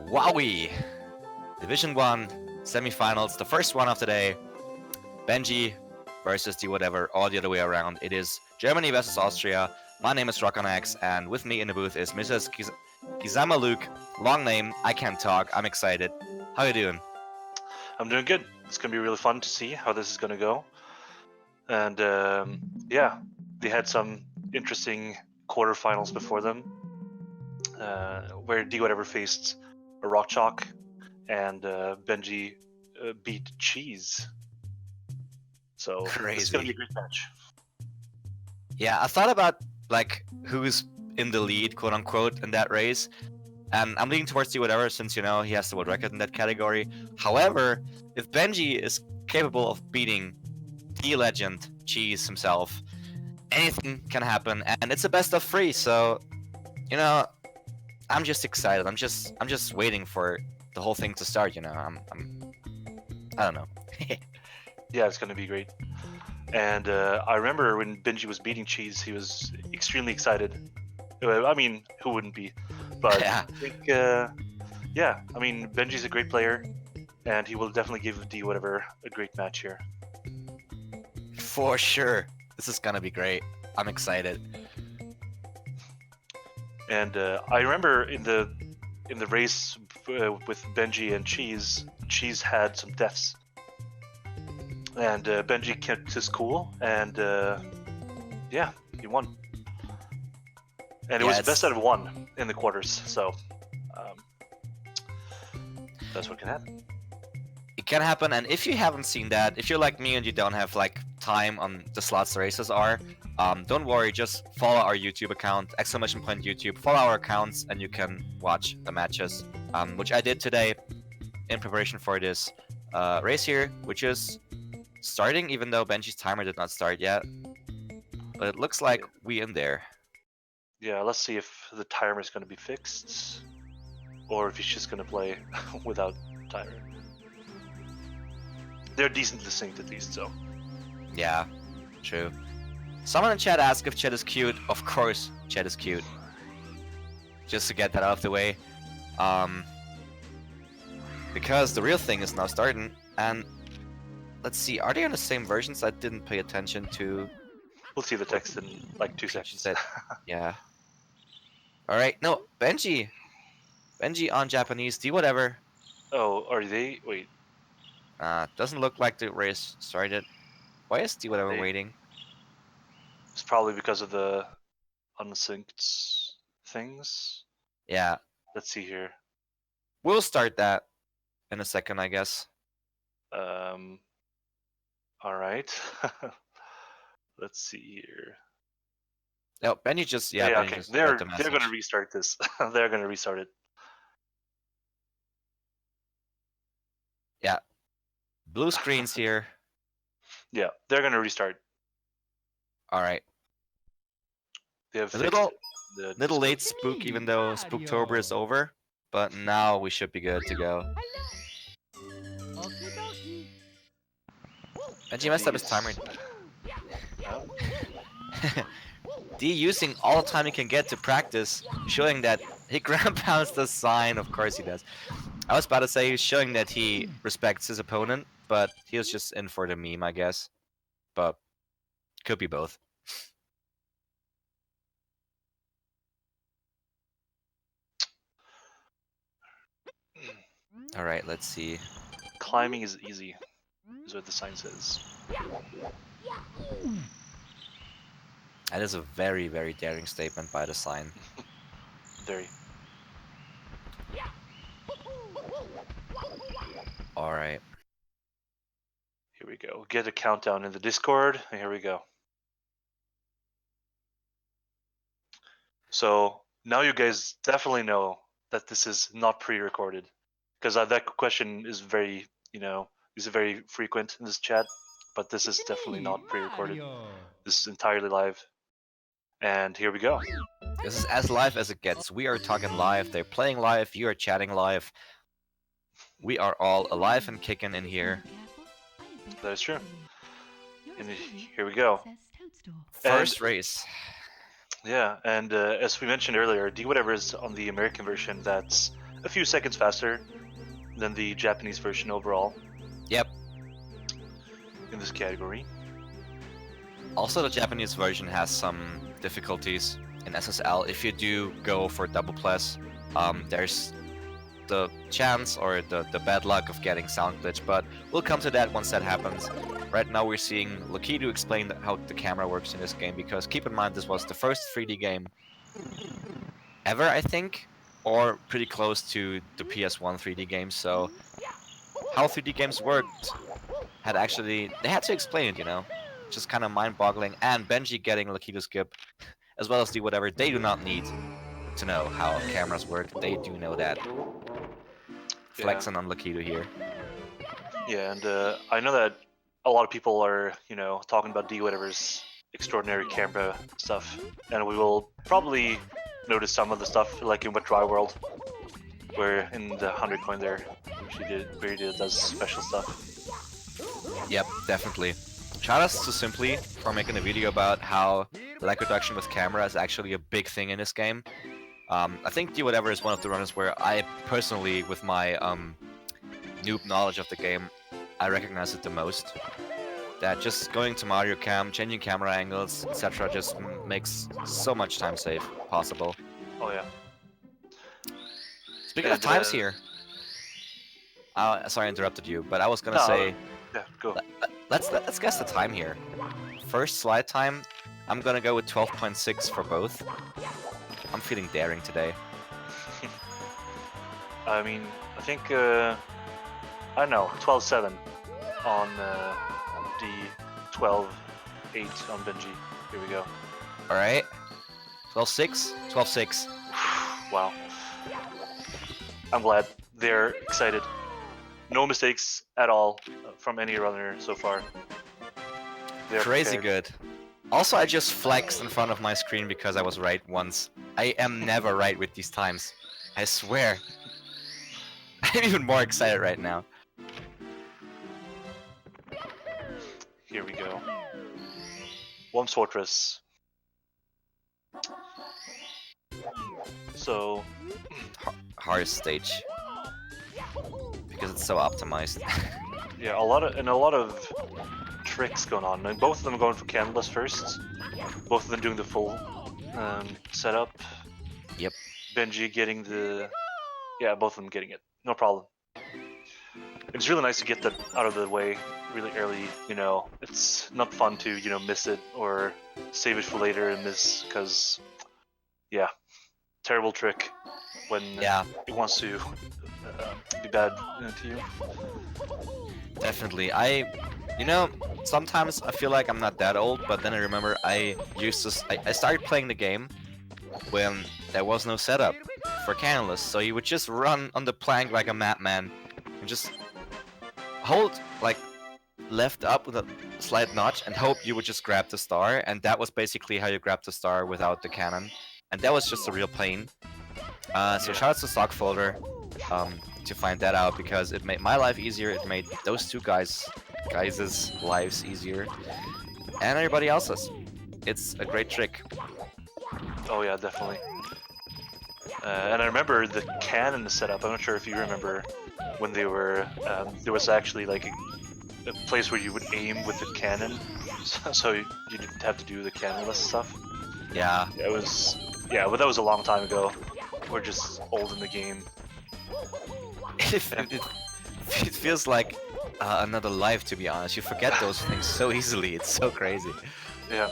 Wowie! Division 1 semifinals, the first one of the day. Benji versus Dwhatever, or the other way around. It is Germany versus Austria. My name is Rockonax, and with me in the booth is Mrs. Gizama Luke. Long name, I can't talk. I'm excited. How you doing? I'm doing good. It's going to be really fun to see how this is going to go. And yeah, they had some interesting quarterfinals before them, where Dwhatever faced a Rock Chalk, and Benji beat Cheese. So it's going to be a great match. Yeah, I thought about like who's in the lead, quote unquote, in that race. And I'm leaning towards Dwhatever since, you know, he has the world record in that category. However, if Benji is capable of beating the legend, Cheese himself, anything can happen, and it's a best of 3, so, you know, I'm just excited. I'm just waiting for the whole thing to start, you know. I don't know. Yeah, it's going to be great. And I remember when Benji was beating Cheese, he was extremely excited. I mean, who wouldn't be? But Yeah. I think, yeah, I mean, Benji's a great player, and he will definitely give Dwhatever a great match here. For sure. This is gonna be great. I'm excited. And I remember in the race with Benji and Cheese, Cheese had some deaths, and Benji kept his cool, and yeah, he won. And it was best out of 1 in the quarters, so that's what can happen. It can happen, and if you haven't seen that, if you're like me and you don't have like time on the slots the races are, don't worry, just follow our YouTube account, !YouTube, follow our accounts, and you can watch the matches, which I did today in preparation for this race here, which is starting, even though Benji's timer did not start yet. But it looks like we in there. Yeah, let's see if the timer is going to be fixed, or if he's just going to play without timer. They're decently synced at least, so. Yeah, true. Someone in chat asked if Chet is cute. Of course, Chet is cute. Just to get that out of the way. Because the real thing is now starting, and let's see, are they on the same versions? I didn't pay attention to. We'll see the text in like 2 seconds. Yeah. Alright, no, Benji. Benji on Japanese, Dwhatever. Oh, are they? Wait. Doesn't look like the race started. Why is Dwhatever waiting? It's probably because of the unsynced things. Yeah. Let's see here. We'll start that in a second, I guess. All right. Let's see here. No, Benji just yeah. Benji Okay. just They're gonna restart this. They're gonna restart it. Yeah. Blue screens here. Yeah, they're gonna restart. All right. They have a little late spook, even though Spooktober is over, but now we should be good to go. Benji messed up his timer. D using all the time he can get to practice, showing that he ground pounds the sign. Of course he does. I was about to say he's showing that he respects his opponent, but he was just in for the meme, I guess. But could be both. All right, let's see. Climbing is easy, is what the sign says. That is a very, very daring statement by the sign. Very. All right. Here we go. Get a countdown in the Discord. Here we go. So now you guys definitely know that this is not pre-recorded, because that question is very, is very frequent in this chat. But this is definitely not pre-recorded. This is entirely live. And here we go. This is as live as it gets. We are talking live. They're playing live. You are chatting live. We are all alive and kicking in here. That is true. And here we go. First race. Yeah, and as we mentioned earlier, Dwhatever is on the American version that's a few seconds faster than the Japanese version overall Yep. in this category. Also, the Japanese version has some difficulties in SSL. If you do go for double plus, there's the chance or the bad luck of getting sound glitch, but we'll come to that once that happens. Right now we're seeing Lakitu explain how the camera works in this game, because keep in mind this was the first 3D game ever, I think, or pretty close to the PS1 3D game, so how 3D games worked they had to explain it, you know? Just kind of mind-boggling, and Benji getting Lakitu skip, as well as Dwhatever, they do not need to know how cameras work, they do know that. Flexing on Lakitu here. Yeah, and I know that a lot of people are, you know, talking about Dwhatever's extraordinary camera stuff, and we will probably notice some of the stuff, like in Dry World, where in the 100 coin there, where he does special stuff. Yep, definitely. Shoutouts to Simply for making a video about how lag reduction with camera is actually a big thing in this game. I think Dwhatever is one of the runners where I personally, with my noob knowledge of the game, I recognize it the most. That just going to Mario Cam, changing camera angles, etc. just makes so much time save possible. Oh yeah. Speaking of times here, sorry I interrupted you, but I was gonna say, yeah, go. Let's guess the time here. First slide time, I'm gonna go with 12.6 for both. I'm feeling daring today. I mean, I think I don't know, 12.7 on the 12.8 on Benji. Here we go. All right, 12.6, 12.6. Wow. I'm glad they're excited. No mistakes at all from any runner so far. They're crazy prepared. good. Also, I just flexed in front of my screen because I was right once. I am never right with these times. I swear. I'm even more excited right now. Here we go. Worms Fortress. So Hardest stage. Because it's so optimized. yeah, a lot of tricks going on. And both of them going for candleless first. Both of them doing the full setup. Yep. Benji getting both of them getting it. No problem. It's really nice to get that out of the way really early, you know. It's not fun to, you know, miss it or save it for later and miss, because, yeah, terrible trick when it wants to be bad to you. Definitely. You know, sometimes I feel like I'm not that old, but then I remember I started playing the game when there was no setup for candleless, so you would just run on the plank like a madman and just hold like left up with a slight notch and hope you would just grab the star, and that was basically how you grabbed the star without the cannon, and that was just a real pain. So shoutouts to Stockfolder to find that out, because it made my life easier, it made those two guys' lives easier, and everybody else's. It's a great trick. Oh yeah, definitely. And I remember the cannon setup. I'm not sure if you remember when they were. There was actually like a place where you would aim with the cannon, so you didn't have to do the cannonless stuff. Yeah. It was. Yeah, but that was a long time ago. We're just old in the game. It feels like another life, to be honest. You forget those things so easily. It's so crazy. Yeah.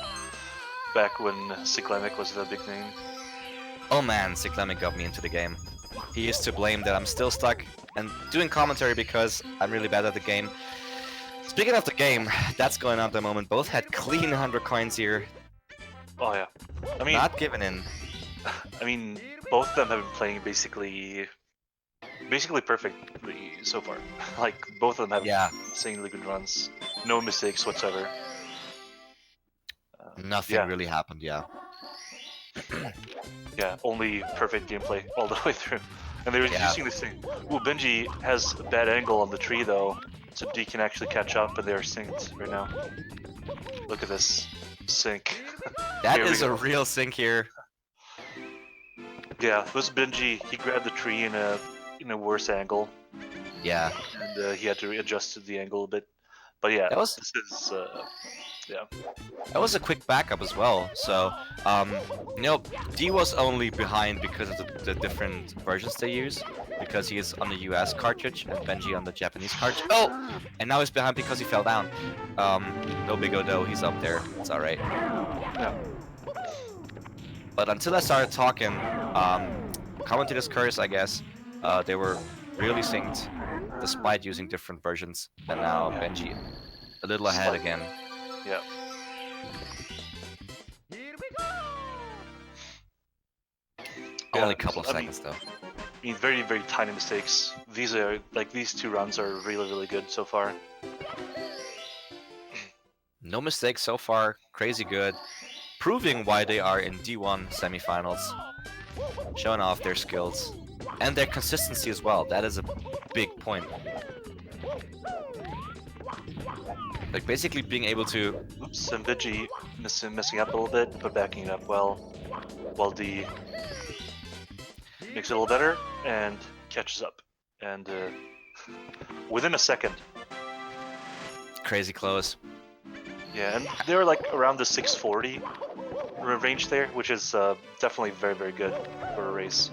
Back when Cyclemic was the big name. Oh man, Cyclemic got me into the game. He is to blame that I'm still stuck and doing commentary because I'm really bad at the game. Speaking of the game, that's going on at the moment. Both had clean 100 coins here. Oh yeah. I mean, not giving in. I mean, both of them have been playing basically perfectly so far. Like, both of them have insanely good runs. No mistakes whatsoever. Nothing really happened, yeah. Yeah, only perfect gameplay all the way through. And they were using this thing. Ooh, Benji has a bad angle on the tree though, so D can actually catch up, and they are synced right now. Look at this sync. That is a real sync here. Yeah, it was Benji. He grabbed the tree in a in a worse angle, Yeah, and he had to adjust the angle a bit. But yeah, that was this is yeah. that was a quick backup as well. So, you know, D was only behind because of the different versions they use. Because he is on the US cartridge and Benji on the Japanese cartridge. Oh! And now he's behind because he fell down. No big though, he's up there. It's alright. Yeah. But until I started talking, Commentators curse, I guess, they were really synced despite using different versions. And now Benji a little ahead again. Yeah. Only a couple of seconds though. I mean, very, very tiny mistakes. These are like these two runs are really, really good so far. No mistakes so far, crazy good. Proving why they are in D1 semifinals. Showing off their skills. And their consistency as well, that is a big point. Like basically being able to... Oops, and Benji messing up a little bit, but backing it up well. While D makes it a little better and catches up. And within a second. Crazy close. Yeah, and they're like around the 640 range there, which is definitely very, very good for a race.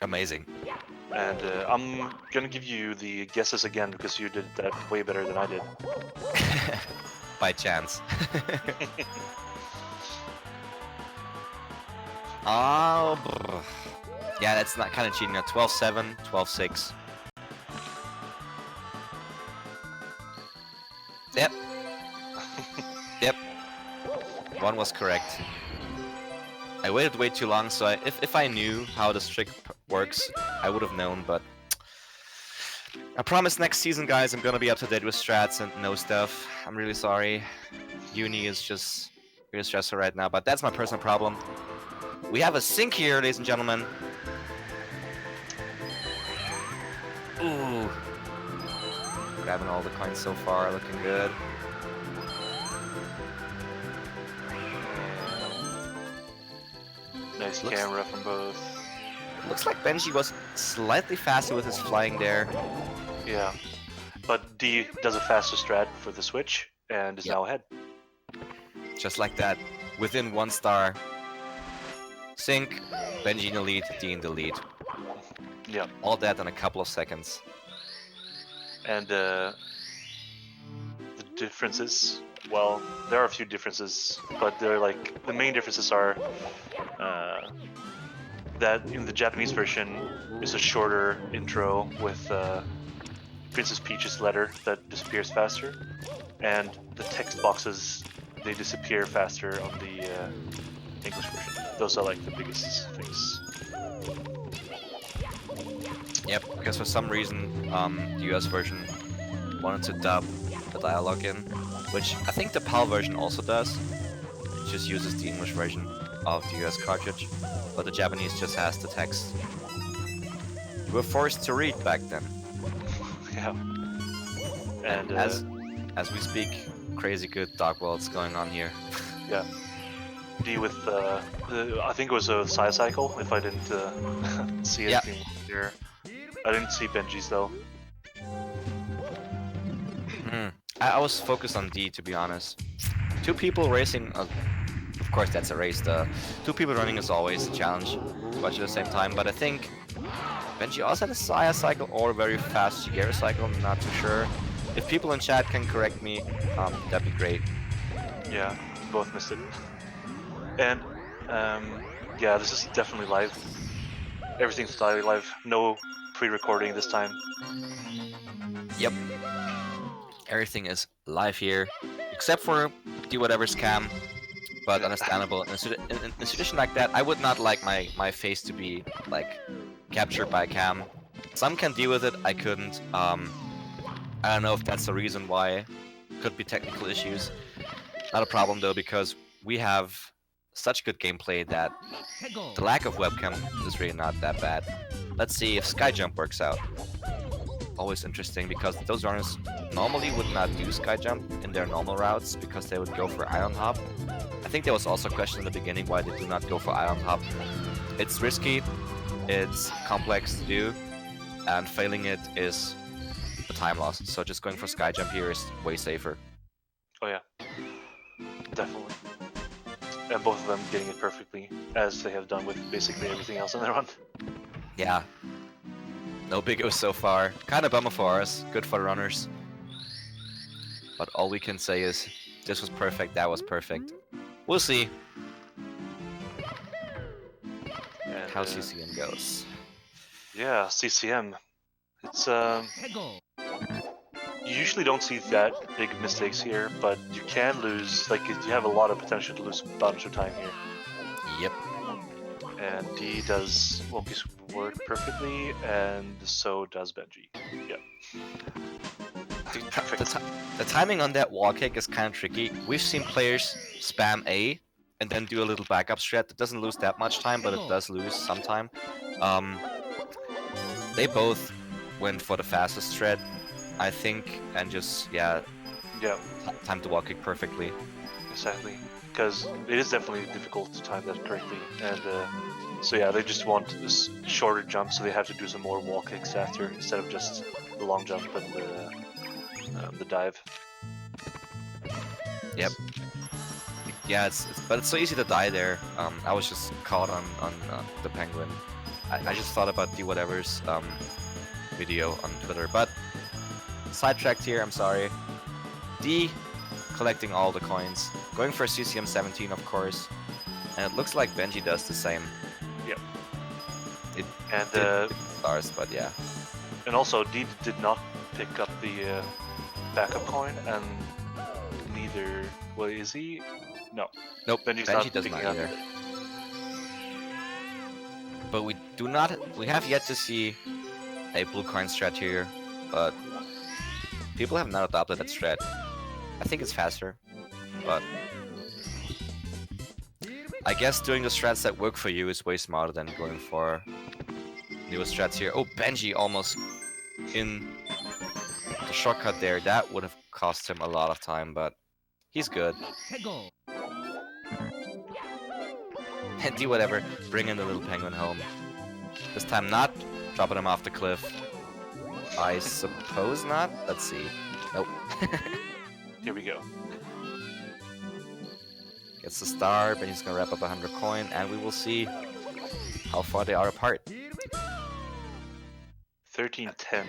Amazing. And I'm gonna give you the guesses again because you did that way better than I did. By chance. Oh, brr. Yeah, that's not kind of cheating. 12-7, 12-6. Yep. Yep. One was correct. I waited way too long, so if I knew how this trick works, I would have known, but... I promise next season, guys, I'm gonna be up to date with strats and know stuff. I'm really sorry. Uni is just really stressful right now, but that's my personal problem. We have a sync here, ladies and gentlemen. Ooh. Grabbing all the coins so far, looking good. Nice camera from both. Looks like Benji was slightly faster with his flying there. Yeah. But D does a faster strat for the switch and is now ahead. Just like that. Within 1 star. Sync, Benji in the lead, D in the lead. Yeah. All that in a couple of seconds. And the differences, well, there are a few differences, but they're like, the main differences are that in the Japanese version is a shorter intro with Princess Peach's letter that disappears faster, and the text boxes, they disappear faster on the English version. Those are like the biggest things. Yep, because for some reason the US version wanted to dub the dialogue in, which I think the PAL version also does. It just uses the English version of the US cartridge, but the Japanese just has the text. You were forced to read back then. Yeah. And as we speak, crazy good dog worlds going on here. yeah. D with I think it was a Psy cycle. If I didn't see anything here, I didn't see Benji's though. I was focused on D, to be honest. 2 people racing, of course that's a race. The 2 people running is always a challenge to watch at the same time. But I think Benji also had a Saya cycle or a very fast Shigeru cycle. I'm not too sure. If people in chat can correct me, that'd be great. Yeah, both missed it. And yeah, this is definitely live. Everything's entirely live. No pre-recording this time. Yep. Everything is live here, except for Dwhatever's cam, but understandable. In a situation like that, I would not like my face to be like captured by a cam. Some can deal with it, I couldn't. I don't know if that's the reason why. Could be technical issues. Not a problem though, because we have such good gameplay that the lack of webcam is really not that bad. Let's see if Skyjump works out. Always interesting because those runners normally would not do Skyjump in their normal routes because they would go for Iron Hop. I think there was also a question in the beginning why they do not go for Iron Hop. It's risky, it's complex to do, and failing it is a time loss. So just going for sky jump here is way safer. Oh yeah, definitely. And both of them getting it perfectly, as they have done with basically everything else in their run. Yeah. No big O's so far. Kind of bummer for us. Good for the runners. But all we can say is this was perfect, that was perfect. We'll see And, how CCM goes. Yeah, CCM. It's you usually don't see that big mistakes here, but you can lose. Like you have a lot of potential to lose a bunch of time here. Yep. And D does Woki's work perfectly, and so does Benji. Yep. The timing on that wall kick is kind of tricky. We've seen players spam A and then do a little backup strat that doesn't lose that much time, but it does lose some time. They both went for the fastest strat, I think, and just, yeah, time to wall kick perfectly. Exactly, because it is definitely difficult to time that correctly, and so yeah, they just want this shorter jump, so they have to do some more wall kicks after instead of just the long jump and the dive. Yep. Yeah, but it's so easy to die there. I was just caught on the penguin. I just thought about Dwhatever's video on Twitter, but sidetracked here. I'm sorry. D collecting all the coins, going for CCM 17, of course, and it looks like Benji does the same. Yep. It and did stars, but yeah. And also, D did not pick up the backup coin, and neither. Well, is he? No. Nope. Benji does not either. But we have yet to see a blue coin strat here, but people have not adopted that strat. I think it's faster, but I guess doing the strats that work for you is way smarter than going for new strats here. Oh, Benji almost in the shortcut there. That would have cost him a lot of time, but he's good. And do whatever, bringing the little penguin home. This time not dropping him off the cliff. I suppose not. Let's see. Nope. Here we go. Gets the star, Benji's gonna wrap up 100 coin, and we will see how far they are apart. 13-10.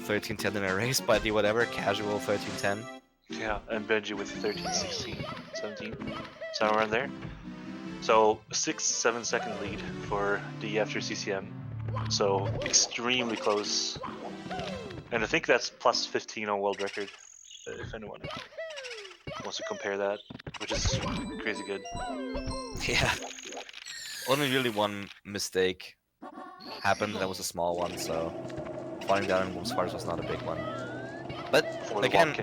13-10 in a race by the whatever, casual 13-10. Yeah, and Benji with 13-16, 17, somewhere in there. So 6-7 second lead for D after CCM. So extremely close. And I think that's plus 15 on world record, if anyone wants to compare that, which is crazy good. Yeah. Only really one mistake happened, that was a small one, so falling down in Boom's Fires was not a big one. But again,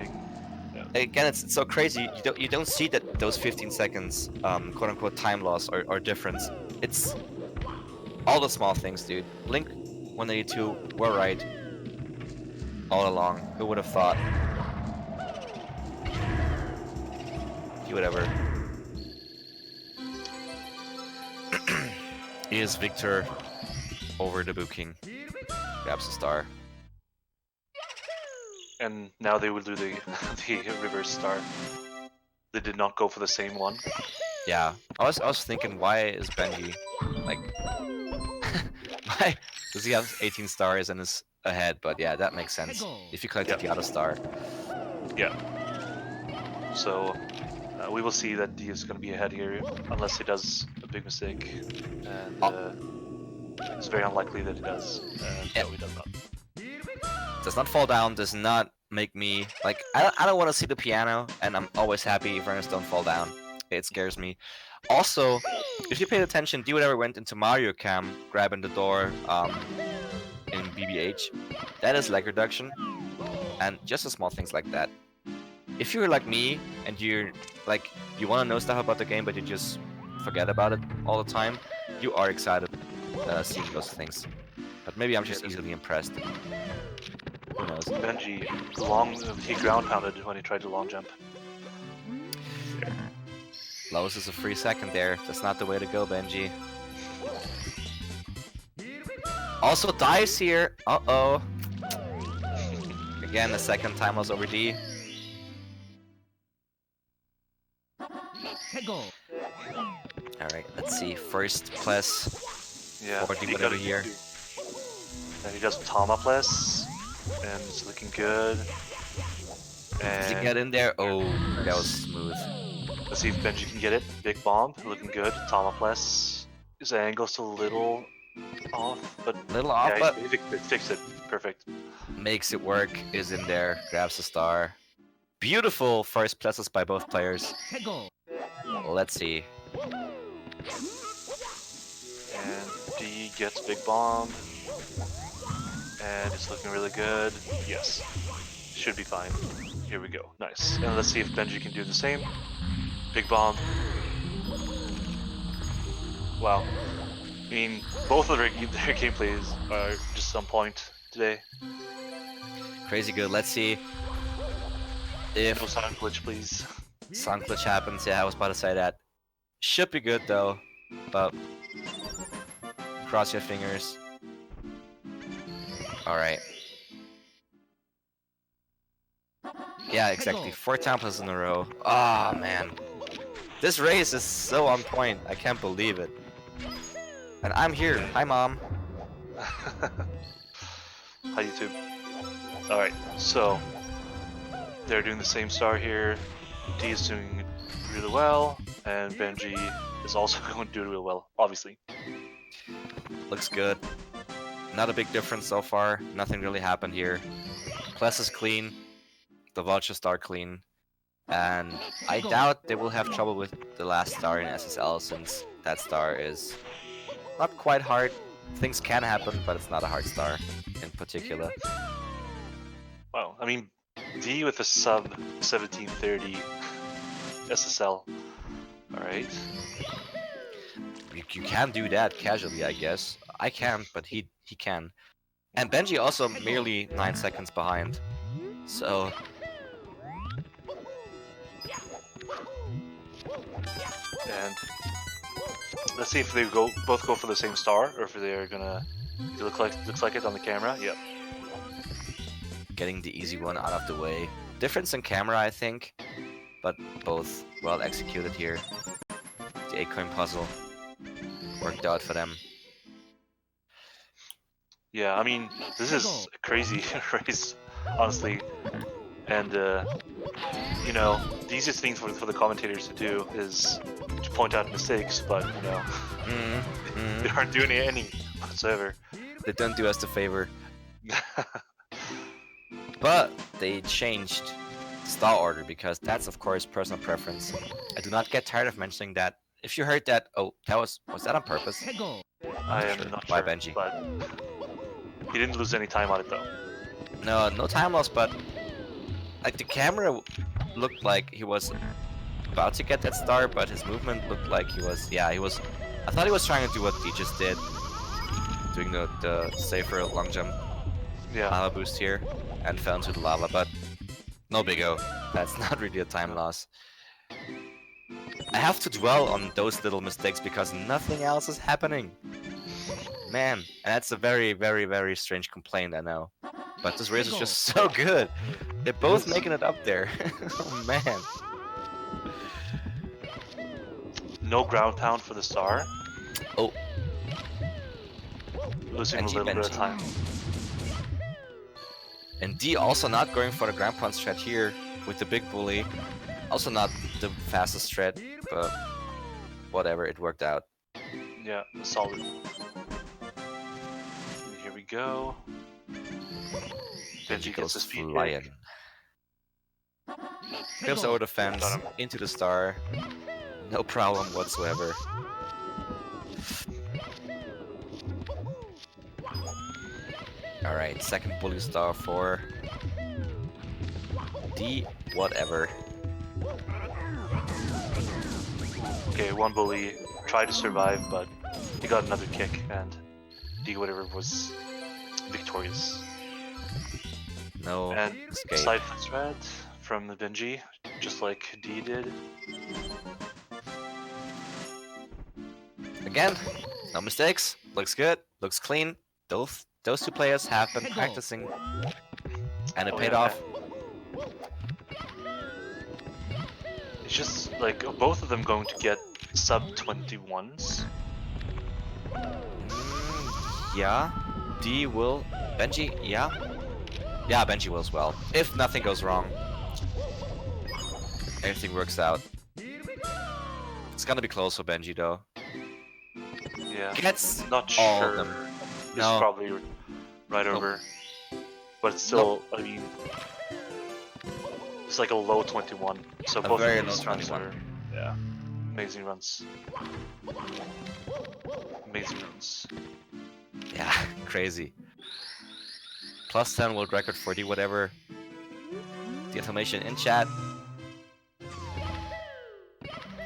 it's so crazy. You don't see that those 15 seconds, quote unquote, time loss or difference. It's all the small things, dude. Blink 182 were right all along. Who would have thought? Whatever. Is Victor over the booking? Grabs a star. And now they will do the reverse star. They did not go for the same one. Yeah, I was thinking, why is Benji like, why does he have 18 stars and is ahead? But yeah, that makes sense if you collected the other star. Yeah. So we will see that D is going to be ahead here unless he does a big mistake, and it's very unlikely that he does. No, he does not. Does not fall down. Does not make me like. I don't want to see the piano, and I'm always happy if runners don't fall down. It scares me. Also, if you paid attention, Dwhatever went into Mario Cam, grabbing the door in BBH. That is lag reduction, and just the small things like that. If you're like me and you're like you want to know stuff about the game, but you just forget about it all the time, you are excited seeing those things. But maybe I'm just easily impressed. Who knows? Benji, he ground pounded when he tried to long jump. Loses a free second there. That's not the way to go, Benji. Also dives here. Uh-oh. Again, the second time was over D. Alright, let's see. First plus Yeah, 40 he whatever got it. here. And he does Tomapless, and it's looking good. Does he And get in there? Oh, that was nice. smooth. Let's see if Benji can get it. Big bomb, looking good. Tomapless. His angle's a little off, but Little off, yeah, but he fixed it. Perfect. makes it work. Is in there. Grabs a star. Beautiful first pluses by both players. Let's see. And D gets big bomb, and it's looking really good. Yes, should be fine. Here we go. Nice. And let's see if Benji can do the same. Big bomb. Wow. I mean, both of their gameplays are just on point today. Crazy good. Let's see if No sound glitch, please. sound glitch happens. Yeah, I was about to say that. Should be good though, but cross your fingers. Alright. Yeah, exactly. 4 times in a row. Ah, man. This race is so on point. I can't believe it. And I'm here. Hi, Mom. Hi, YouTube. Alright, so they're doing the same star here. D is doing really well, and Benji is also going to do really well, obviously. Looks good. Not a big difference so far. Nothing really happened here. Plus is clean. The Vulture star clean. And I doubt they will have trouble with the last star in SSL since that star is not quite hard. Things can happen, but it's not a hard star in particular. Wow, I mean, D with a sub 1730 SSL. Alright. You can do that casually, I guess. I can't, but he can. And Benji also merely 9 seconds behind. So And let's see if they both go for the same star, or if they're gonna. It looks like it on the camera. Yep. getting the easy one out of the way. Difference in camera, I think, but both well executed here. The 8-coin puzzle worked out for them. Yeah, I mean, this is a crazy race, honestly. And you know, the easiest thing for the commentators to do is to point out mistakes, but you know, they aren't doing any whatsoever. They don't do us the favor. But they changed star order because that's of course personal preference. I do not get tired of mentioning that. If you heard that, oh, that was that on purpose? I am not Why sure, Benji? but he didn't lose any time on it though. No time loss, but like the camera looked like he was about to get that star, but his movement looked like he was. I thought he was trying to do what he just did, doing the safer long jump Yeah. lava boost here, and fell into the lava, but no big O. That's not really a time loss. I have to dwell on those little mistakes because nothing else is happening. Man, and that's a very, very, very strange complaint, I know. But this race is just so good. They're both making it up there. Oh man. No ground pound for the star. Oh. Losing a little bit of time. And D also not going for the ground pound strat here with the big bully. Also not the fastest strat, but whatever, it worked out. Yeah, solid. Here we go. Benji gets goes a speed flying. kick. Clips over the fence, into the star. No problem whatsoever. Alright, second bully star for Dwhatever. Okay, one bully tried to survive, but he got another kick, and Dwhatever was victorious. No And escape. side foot thread from the Benji, just like D did. Again, no mistakes. Looks good. Looks clean. those two players have been practicing, and it Oh, paid yeah. off. It's just like both of them going to get sub 21s. Yeah, D will. Benji, yeah. Yeah, Benji will as well. If nothing goes wrong. Everything works out. It's gonna be close for Benji though. Yeah. Gets Not all of sure. them. It's No. probably right Nope. over. But still, I mean, it's like a low 21. So both very of low these runs 21. are, yeah, amazing runs. Amazing runs. Yeah, crazy. Plus 10 world record for Dwhatever. The information in chat.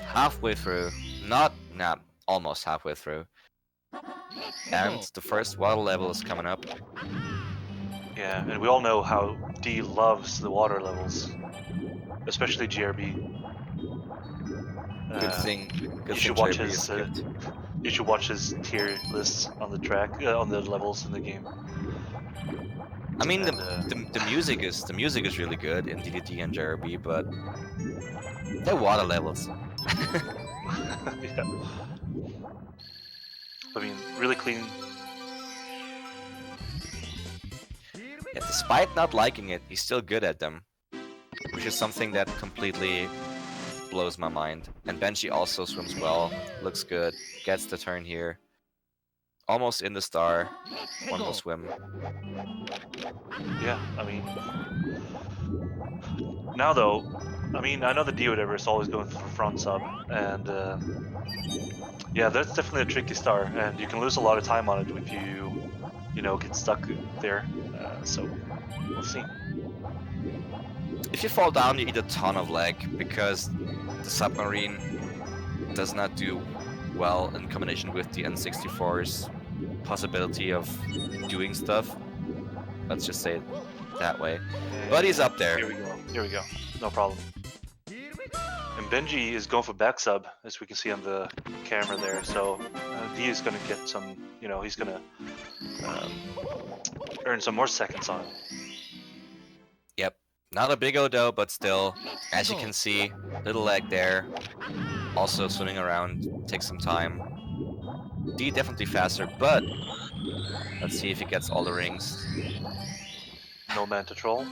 Halfway through. Not, nah, almost halfway through. And the first water level is coming up. Yeah, and we all know how D loves the water levels, especially GRB. Good thing You should watch JB is his skipped. you should watch his tier lists on the track on the levels in the game. I mean, And, the music is really good in DDD and JRB, but the water levels. yeah. I mean, really clean. Yeah, despite not liking it, he's still good at them, which is something that completely blows my mind. And Benji also swims well, looks good, gets the turn here. Almost in the star, one more swim. Yeah, I mean, now though, I mean, I know the Dwhatever is always going for front sub, and yeah, that's definitely a tricky star, and you can lose a lot of time on it if you know, get stuck there. So we'll see. If you fall down, you eat a ton of lag, because the submarine does not do well in combination with the N64's possibility of doing stuff. Let's just say it that way. But he's up there. Here we go. Here we go. No problem. And Benji is going for back sub, as we can see on the camera there. So D is going to get some, you know, he's going to earn some more seconds on it. Yep. Not a big O though, but still, as you can see, little lag there. Also swimming around takes some time. D definitely faster, but let's see if he gets all the rings. No man to troll.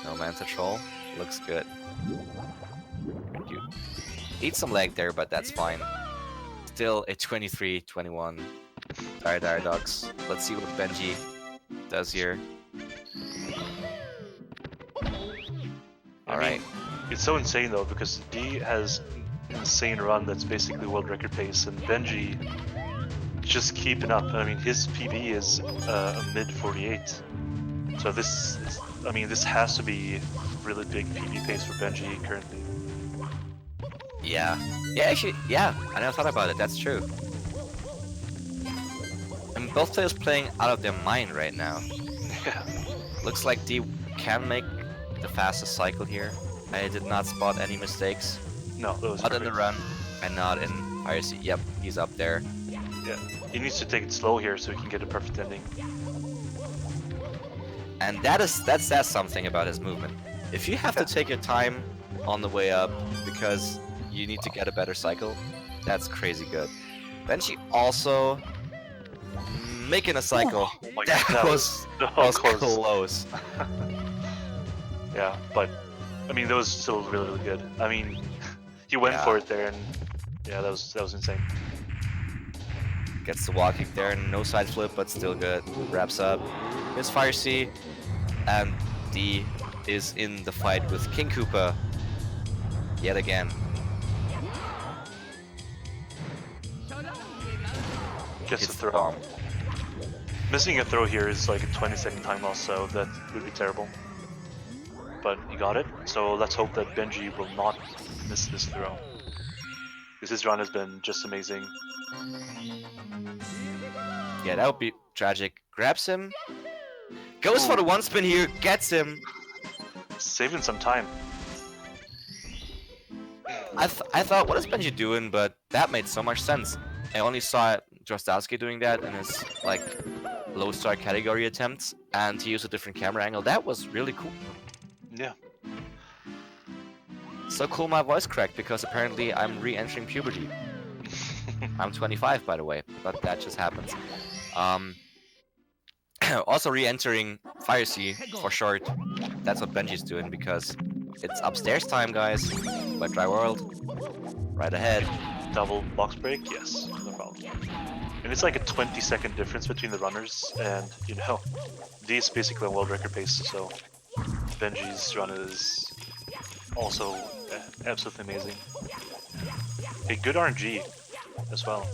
No man to troll. Looks good. You eat some lag there, but that's fine. Still a 23-21. Dire Dogs. Let's see what Benji does here. Alright. It's so insane though, because D has an insane run that's basically world record pace, and Benji just keeping up. I mean, his PB is a mid 48. So this is, I mean, this has to be really big PB pace for Benji currently. Yeah. Yeah, actually, yeah. I never thought about it. That's true. And both players playing out of their mind right now. Yeah. Looks like D can make the fastest cycle here. I did not spot any mistakes. No, that was Not perfect. in the run, and not in Fire Seat. Yep, he's up there. Yeah, he needs to take it slow here so he can get a perfect ending. And that says something about his movement. If you have to take your time on the way up because you need to get a better cycle, that's crazy good. Benji also making a cycle. Oh my That God, was close. close. Yeah, but I mean, that was still really, really good. I mean, he went Yeah. for it there, and yeah, that was insane. Gets the walking there, no side flip, but still good. Wraps up. Here's Fire C, and D is in the fight with King Koopa yet again. Gets Hits the the throw. bomb. Missing a throw here is like a 20-second time loss, so that would be terrible. But he got it, so let's hope that Benji will not miss this throw. Because his run has been just amazing. Yeah, that would be tragic. Grabs him. Goes for the one spin here, gets him. Saving some time. I thought, what is Benji doing? But that made so much sense. I only saw Drozdowski doing that in his like low star category attempts, and he used a different camera angle. That was really cool. Yeah. So cool my voice cracked because apparently I'm re-entering puberty. I'm 25 by the way, but that just happens. Also re-entering Fire Sea for short. That's what Benji's doing because it's upstairs time, guys. Wet Dry World. Right ahead. Double box break? Yes, no problem. And it's like a 20-second difference between the runners, and you know, D is basically a world record pace, so Benji's run is also absolutely amazing. A good RNG as well.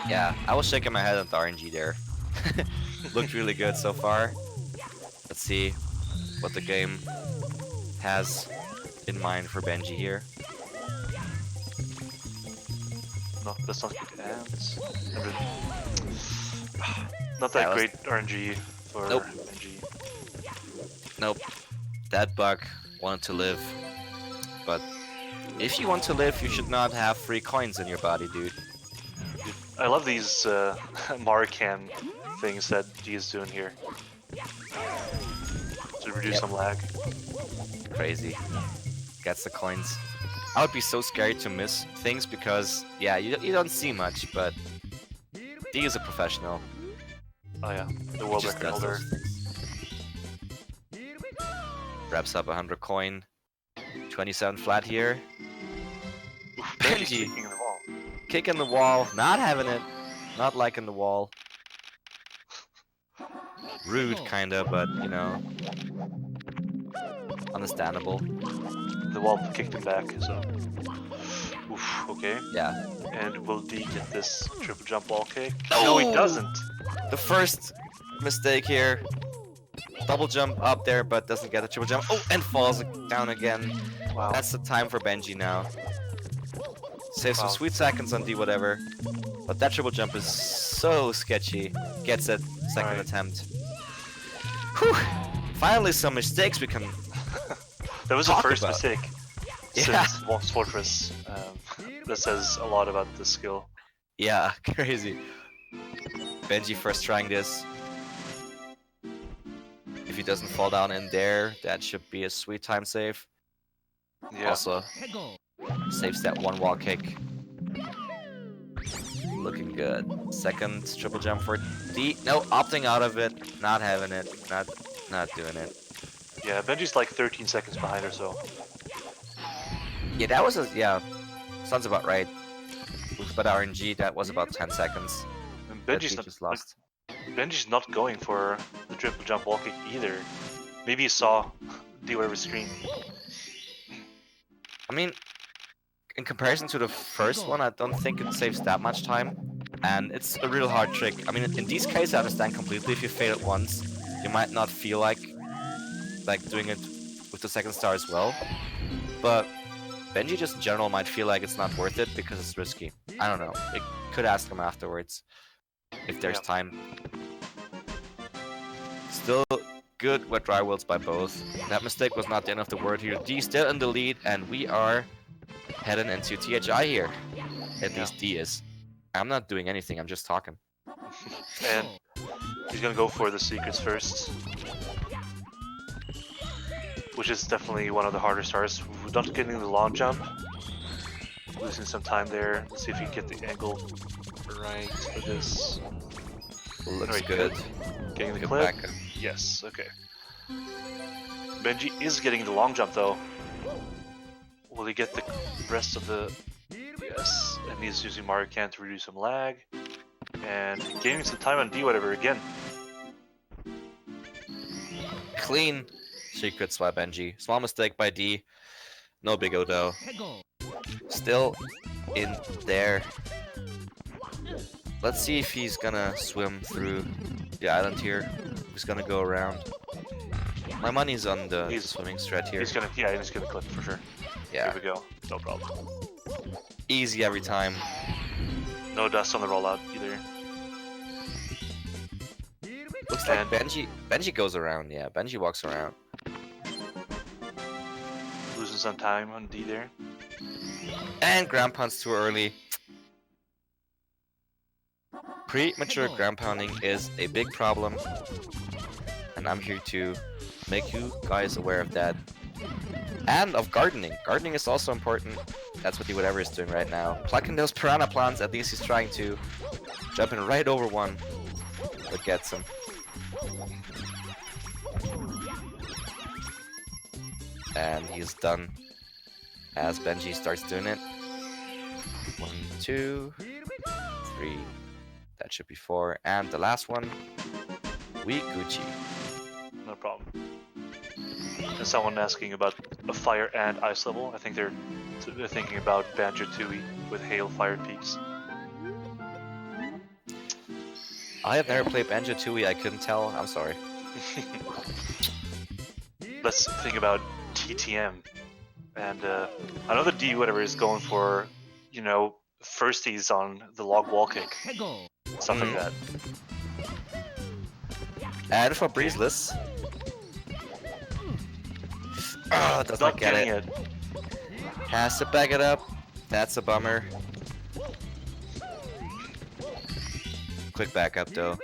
Yeah, I was shaking my head at the RNG there. Looked really good so far. Let's see what the game has in mind for Benji here. No, that's not good. And not that great RNG for Nope. Benji. Nope. That bug wanted to live. But if you want to live, you should not have free coins in your body, dude. I love these Marcam things that D is doing here to reduce some lag. Crazy. Gets the coins. I would be so scared to miss things because, yeah, you don't see much, but D is a professional. Oh yeah, the world record holder. Wraps up 100 coin. 27 flat here. Oof, Benji kicking the wall. Kicking the wall, not having it, not liking the wall. Rude, kinda, but you know, understandable. The wall kicked him back, so. Oof, okay. Yeah. And will D get this triple jump wall kick? No! No, he doesn't! The first mistake here. Double jump up there, but doesn't get a triple jump. Oh, and falls down again. Wow. That's the time for Benji now. Save some sweet seconds on Dwhatever. But that triple jump is so sketchy. Gets it, second attempt. Whew! Finally some mistakes we can That was the talk first about. mistake since Wolf's Fortress. That says a lot about the skill. Yeah, crazy. Benji first trying this. If he doesn't fall down in there, that should be a sweet time save. Yeah. Also, saves that one wall kick. Looking good. Second triple jump for D. No, opting out of it. Not having it. Not doing it. Yeah, Benji's like 13 seconds behind or so. Yeah, that was sounds about right. With better RNG, that was about 10 seconds. And That Benji's he not, just lost. Benji's not going for the triple jump wall kick either. Maybe he saw Dwhatever's screen. I mean, in comparison to the first one, I don't think it saves that much time. And it's a real hard trick. I mean, in these cases, I understand completely. If you fail it once, you might not feel like doing it with the second star as well. But Benji just in general might feel like it's not worth it because it's risky. I don't know. It could ask him afterwards if there's time. Still good wet dry worlds by both. That mistake was not the end of the word here. D still in the lead, and we are heading into THI here. At least D is. I'm not doing anything, I'm just talking. And he's gonna go for the secrets first. Which is definitely one of the harder stars. Not getting the long jump. Losing some time there. Let's see if he can get the angle right for this. Looks good. Getting the Good clip. backup. Yes, okay. Benji is getting the long jump though. Will he get the rest of the... Yes, and he's using Mario Can to reduce some lag. And gaining some time on Dwhatever again. Clean secrets by Benji. Small mistake by D. No big O though. Still in there. Let's see if he's gonna swim through the island here. He's gonna go around. My money's on the swimming strat here. He's gonna clip for sure. Yeah. Here we go. No problem. Easy every time. No dust on the rollout either. Looks like Benji goes around. Yeah, Benji walks around. Losing some time on D there. And ground pounds too early. Premature ground pounding is a big problem, and I'm here to make you guys aware of that. And of gardening. Gardening is also important. That's what Dwhatever is doing right now. Plucking those piranha plants, at least he's trying to. Jumping right over one, but gets him. And he's done as Benji starts doing it. 1, 2, 3. That should be 4. And the last one, we Gucci. No problem. And someone asking about a fire and ice level. I think they're thinking about Banjo-Tooie with hail fire peaks. I have never played Banjo-Tooie, I couldn't tell, I'm sorry. Let's think about TTM. And I know the Dwhatever is going for, you know, firsties on the log wall kick. Stuff like that. And for Breezeless. Oh, does not get it. Has to back it up. That's a bummer. Quick backup though.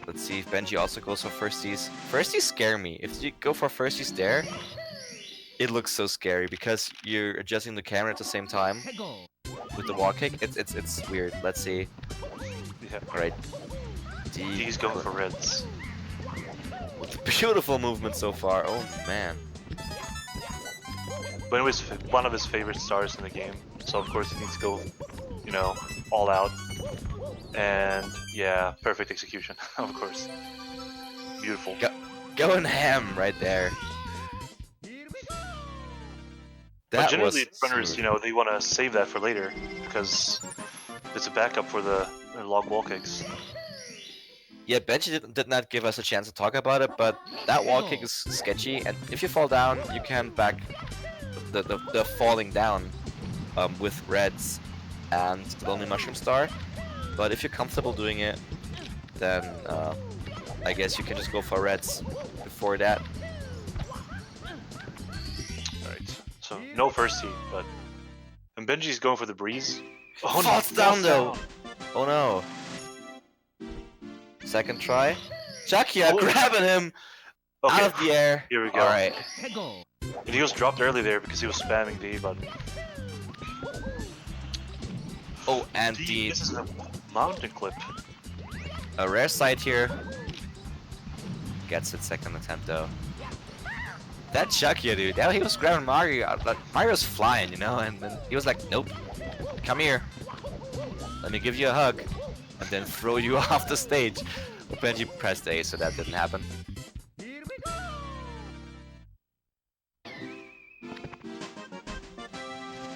Let's see if Benji also goes for firsties. Firsties scare me. If you go for firsties there, it looks so scary because you're adjusting the camera at the same time with the wall kick. It's weird. Let's see. Yeah. All right. He's going for reds. Beautiful movement so far. Oh man. But it was one of his favorite stars in the game, so of course he needs to go, you know, all out. And yeah, perfect execution, of course. Beautiful. Going ham right there. But generally, runners, you know, they want to save that for later because it's a backup for the log wall kicks. Yeah, Benji did not give us a chance to talk about it, but that wall kick is sketchy, and if you fall down, you can back the falling down with reds and the Lonely Mushroom Star. But if you're comfortable doing it, then I guess you can just go for reds before that. Alright, so no firstie, but... And Benji's going for the breeze. Oh, falls down though! Oh no. Second try. Chakia grabbing him out of the air. Here we go. Alright. And he was dropped early there because he was spamming the A button. Oh, and the... This is a mountain clip. A rare sight here. Gets it second attempt though. That Chakia dude, he was grabbing Mario. Mario's flying, you know, and then he was like, nope. Come here. Let me give you a hug. And then throw you off the stage. But Benji pressed A, so that didn't happen.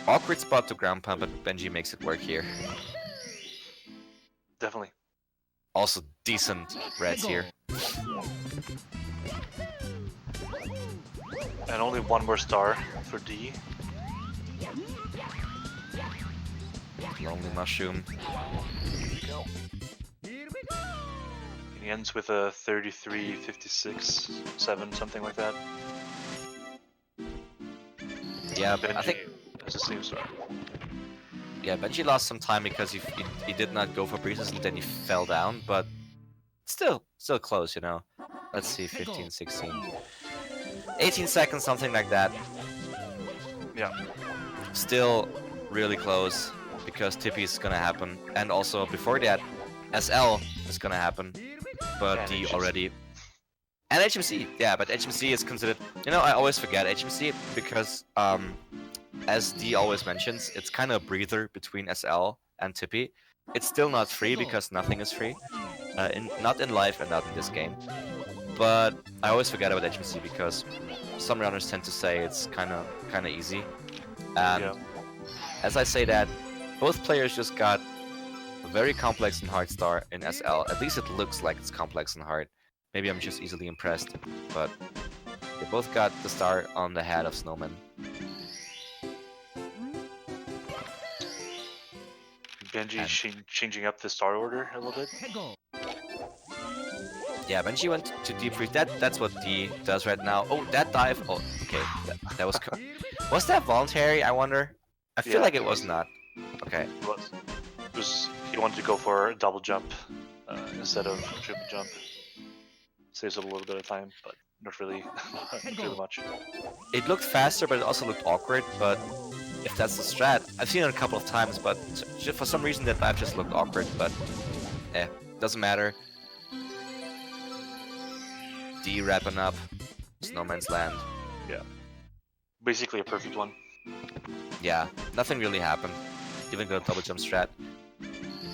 Awkward spot to ground pound, but Benji makes it work here. Definitely. Also decent reds here. And only one more star for D. Lonely Mushroom. And he ends with a 33, 56, 7, something like that. Yeah, Benji I think... has the same star. Yeah, Benji lost some time because he did not go for breezes and then he fell down, but still close, you know. Let's see, 15, 16. 18 seconds, something like that. Yeah. Still really close because Tippy is gonna happen, and also before that, SL is gonna happen, but D already. And HMC, yeah, but HMC is considered. You know, I always forget HMC because as D always mentions, it's kind of a breather between SL and Tippy. It's still not free because nothing is free, not in life and not in this game. But I always forget about HMC because some runners tend to say it's kind of easy. And as I say that, both players just got a very complex and hard star in SL. At least it looks like it's complex and hard. Maybe I'm just easily impressed, but they both got the star on the head of Snowman. Benji changing up the star order a little bit. Yeah, Benji went to deep freeze. That's what D does right now. Oh, that dive. Oh, okay. That was... Was that voluntary, I wonder? I feel like it was not. Okay. He wanted to go for a double jump instead of a triple jump. Saves a little bit of time, but not really, not really much. It looked faster, but it also looked awkward. But if that's the strat, I've seen it a couple of times, but for some reason that dive just looked awkward. But doesn't matter. D wrapping up. Snowman's Land. Yeah. Basically a perfect one. Yeah, nothing really happened. Even got a double jump strat.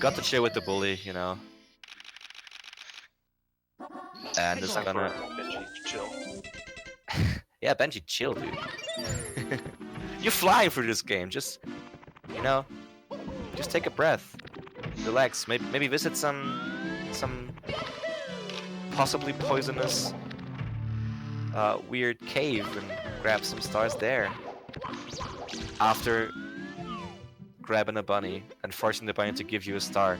Got to chill with the bully, you know. And is Time gonna. for Benji to chill. Yeah, Benji, chill, dude. You're flying through this game. Just, you know, just take a breath, relax. Maybe visit some possibly poisonous, weird cave and grab some stars there. After grabbing a bunny and forcing the bunny to give you a star.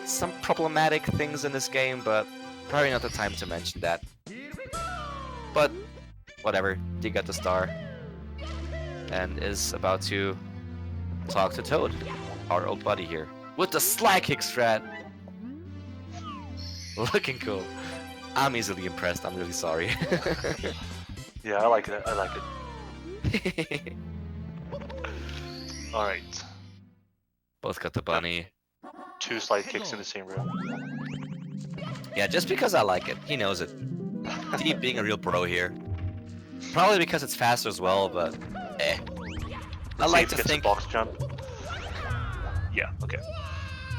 Some problematic things in this game, but probably not the time to mention that. But whatever, he got the star and is about to talk to Toad, our old buddy here, with the slide kick strat. Looking cool. I'm easily impressed. I'm really sorry. Yeah, I like it. I like it. All right. Both got the bunny. 2 slide kicks in the same room. Yeah, just because I like it. He knows it. D being a real pro here. Probably because it's faster as well, but I like to think box jump. Yeah, okay.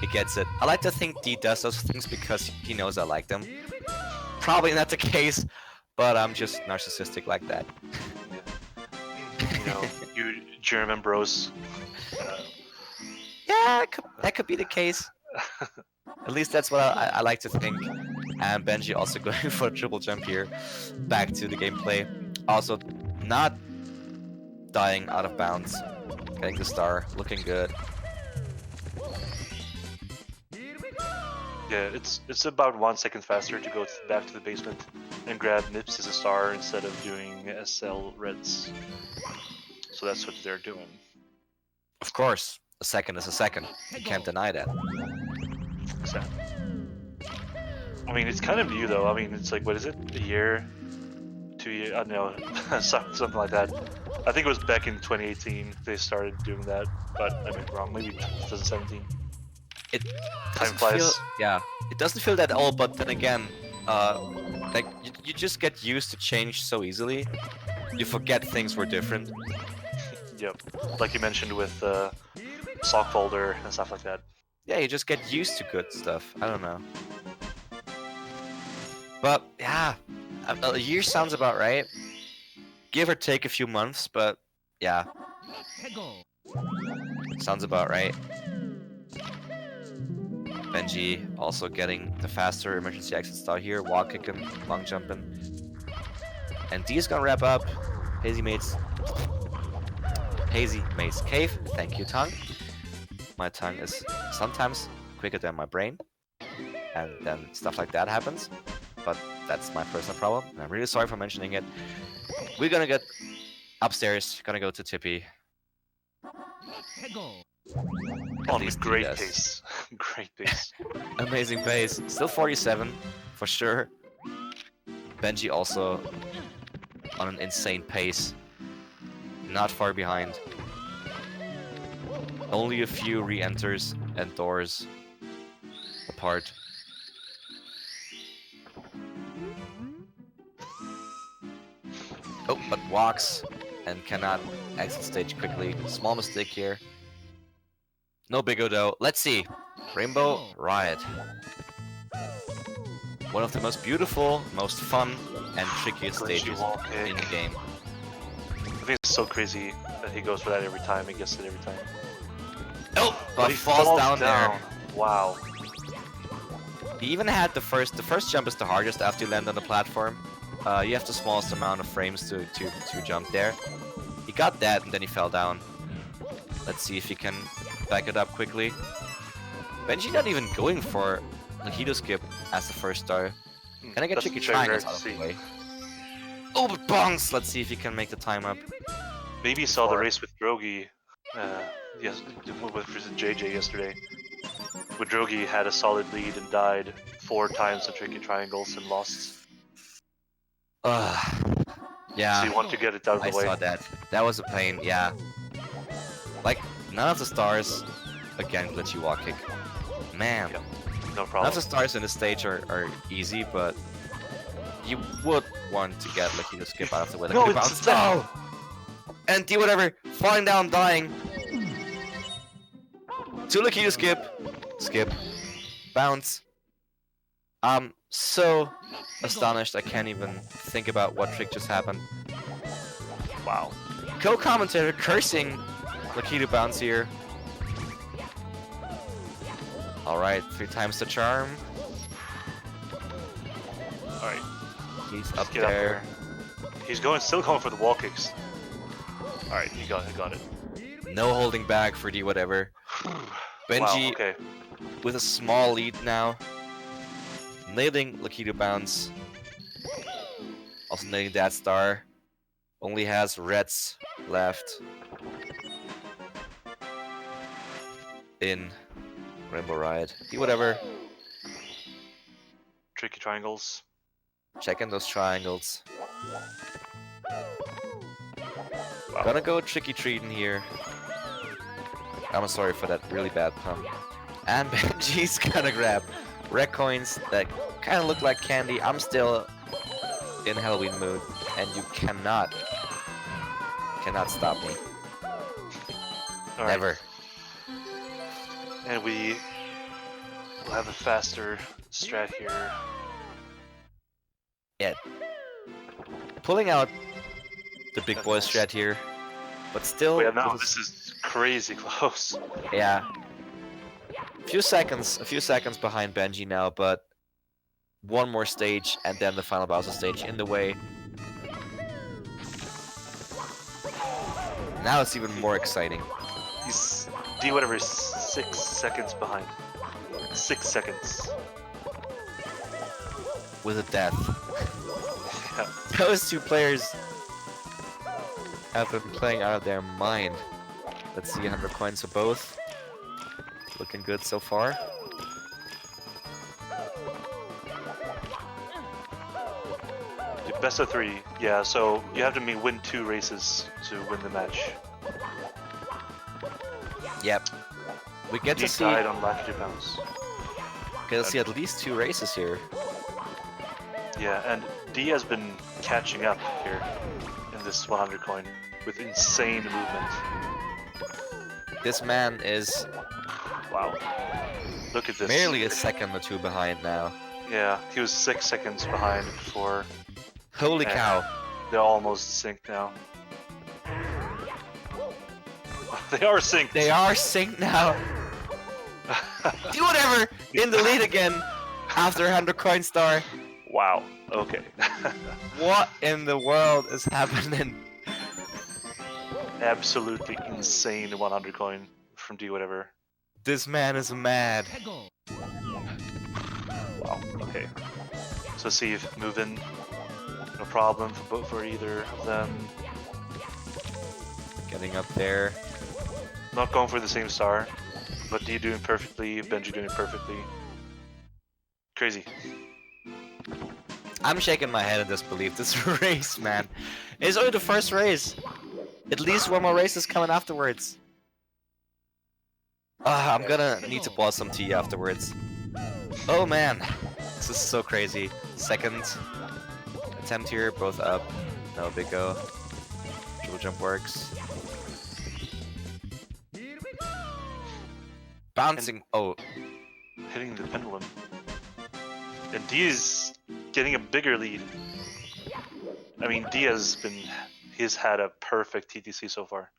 he gets it. I like to think D does those things because he knows I like them. Probably not the case, but I'm just narcissistic like that. You know, you German bros. Yeah, that could be the case. At least that's what I like to think. And Benji also going for a triple jump here. Back to the gameplay. Also, not dying out of bounds. Getting the star. Looking good. Yeah, it's about 1 second faster to go back to the basement and grab Nips as a star instead of doing SL Reds. So that's what they're doing. Of course, a second is a second. You can't deny that. Exactly. I mean, it's kind of new though. I mean, it's like, what is it? A year? 2 years? I don't know. Something like that. I think it was back in 2018 they started doing that, but I mean, wrong. Maybe 2017. It Time doesn't flies. feel, yeah, it doesn't feel that old, but then again, like you just get used to change so easily. You forget things were different. Yep. Like you mentioned with sock folder and stuff like that. Yeah, you just get used to good stuff. I don't know. But yeah, a year sounds about right. Give or take a few months, but yeah. Sounds about right. Benji also getting the faster emergency exit star here, wall kicking, long jumping. And D is gonna wrap up. Hazy Mates Cave. Thank you, tongue. My tongue is sometimes quicker than my brain. And then stuff like that happens. But that's my personal problem. And I'm really sorry for mentioning it. We're gonna get upstairs, gonna go to Tippy. On a great pace. Great pace. Amazing pace. Still 47, for sure. Benji also on an insane pace. Not far behind. Only a few re-enters and doors apart. Oh, but walks and cannot exit stage quickly. Small mistake here. No big O though. Let's see. Rainbow Riot. One of the most beautiful, most fun, and trickiest stages in the game. I think it's so crazy that he goes for that every time. He gets it every time. Oh, but he falls down there. Wow. He even had the first jump is the hardest after you land on the platform. You have the smallest amount of frames to jump there. He got that and then he fell down. Let's see if he can back it up quickly. Benji not even going for a Hito skip as the first star. Can I get tricky triangles out of the way? Oh, but bongs! Let's see if he can make the time up. Maybe he saw the race with Drogi yes, with versus JJ yesterday. Widrogi had a solid lead and died 4 times in tricky triangles and lost. Yeah, So you want to get it out of the I way. saw that. That was a pain, yeah. Like, none of the stars, again, glitchy wall kick. Man, Yep, no none of problem. the stars in the stage are easy, but you would want to get Lucky to skip out of the way. No, Lucky to it's bounce. No! And Dwhatever, falling down, dying. Too lucky to skip. Skip. Bounce. I'm so astonished I can't even think about what trick just happened. Wow. Co-commentator cursing Lakitu bounce here. Alright, 3 times the charm. Alright, He's up get up there. he's still going for the wall kicks. Alright, he got it. No holding back for Dwhatever. Benji Wow, okay. with a small lead now. Nailing Lakitu bounce. Also nailing that star. Only has reds left in Rainbow Ride. Dwhatever. Tricky triangles. Checking those triangles. Wow. Gonna go tricky treating here. I'm sorry for that really bad pun. And Benji's gonna grab red coins that kind of look like candy. I'm still in Halloween mood, and you cannot stop me. All right. Never. And we will have a faster strat here. Yeah. Pulling out the big boy Nice. strat here, but still. Oh, yeah, now with a this is crazy close. Yeah. A few seconds behind Benji now, but one more stage and then the final Bowser stage in the way. Now it's even more exciting. He's Dwhatever is 6 seconds behind. 6 seconds. With a death. Yeah. Those two players have been playing out of their mind. Let's see, 100 coins for both. Looking good so far. Best of 3. Yeah, so you have to win 2 races to win the match. Yep. We get to Deep see died on Lucky to bounce. at least 2 races here. Yeah, and D has been catching up here in this 100 coin with insane movement. This man is Wow. Look at this. merely a second or 2 behind now. Yeah, he was 6 seconds behind before. Holy And cow. They're almost synced now. They are synced. They are synced now. Dwhatever in the lead again after 100 coin star. Wow. Okay. What in the world is happening? Absolutely insane 100 coin from Dwhatever. This man is mad. Wow. Okay. So see if move in. No problem for either of them. Getting up there. Not going for the same star, but D doing perfectly, Benji doing it perfectly. Crazy. I'm shaking my head in disbelief. This race, man. It's only the first race. At least one more race is coming afterwards. I'm gonna need to boil some tea afterwards. Oh man. This is so crazy. Second attempt here, both up. No big go. Triple jump works. Bouncing. Oh, Hitting the pendulum. And D is getting a bigger lead. I mean, D he's had a perfect TTC so far.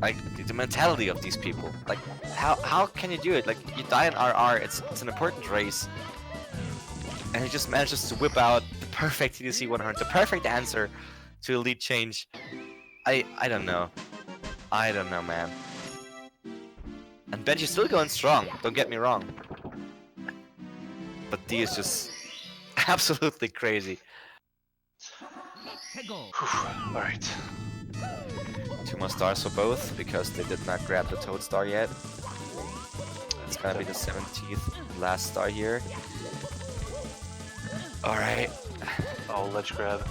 like the mentality of these people. Like, how can you do it? Like, you die in RR. It's an important race, and he just manages to whip out the perfect TTC 100, the perfect answer to a lead change. I don't know. I don't know, man. And Benji's still going strong. Don't get me wrong. But D is just absolutely crazy. Alright. 2 more stars for both because they did not grab the Toad star yet. It's gonna be the 17th last star here. Alright. Oh, ledge grab.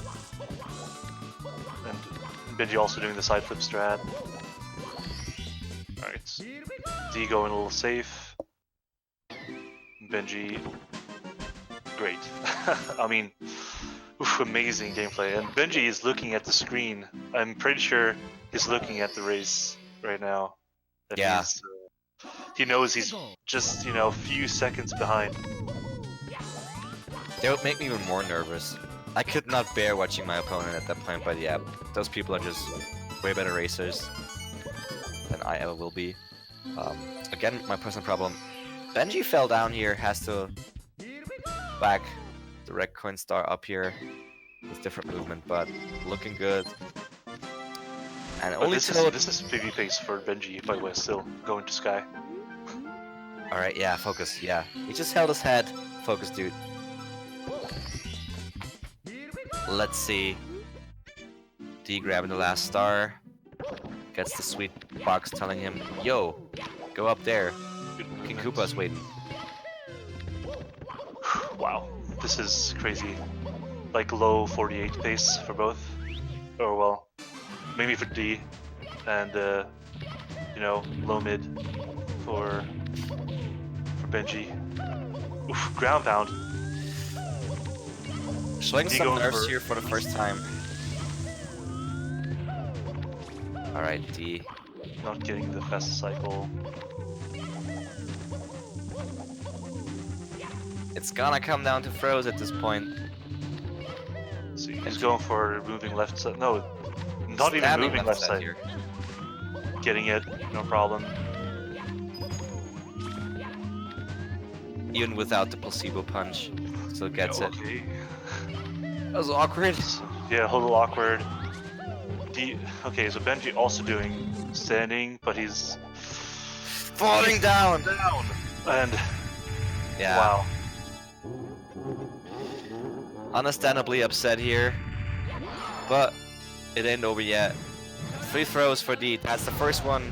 And Benji also doing the side flip strat. Alright. D going a little safe. Benji. Great. I mean, oof, amazing gameplay. And Benji is looking at the screen. I'm pretty sure he's looking at the race right now. That Yeah. he knows he's just, you know, a few seconds behind. They would make me even more nervous. I could not bear watching my opponent at that point, but yeah, those people are just way better racers than I ever will be. Again, my personal problem. Benji fell down here, has to back the red coin star up here with different movement, but looking good. And But only this Toad. is PV pace for Benji, by the way, still going to Sky. Alright, yeah, focus, yeah. He just held his head. Focus, dude. Let's see. D grabbing the last star. Gets the sweet box telling him, yo, go up there. King Koopa's waiting. Wow, this is crazy. Like low 48 pace for both. Or well, maybe for D. And you know, low mid for Benji. Oof, ground pound. Showing D some going nerves for- here for the first time. Alright, D. Not getting the fast cycle. It's gonna come down to throws at this point. See, he's going for moving left side. No, not even Standing moving left side. here. Getting it, no problem. Even without the placebo punch. Still gets it. Okay. That was awkward. Yeah, a little awkward. Okay, so Benji also doing standing, but he's Falling down! and Yeah. wow. Understandably upset here. But it ain't over yet. 3 throws for D. That's the first one.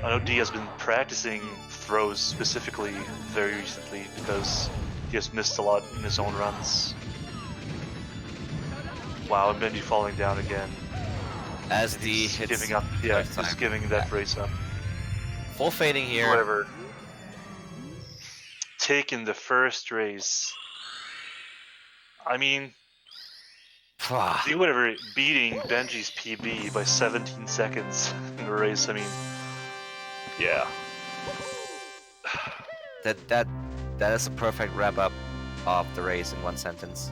I know D has been practicing throws specifically very recently because he has missed a lot in his own runs. Wow, and Benji falling down again. As And D he's hits giving up. Yeah, third he's time. giving that race up. Full fading here. Whatever. Taking the first race. I mean, Dwhatever beating Benji's PB by 17 seconds in the race. I mean, yeah. That is a perfect wrap up of the race in one sentence.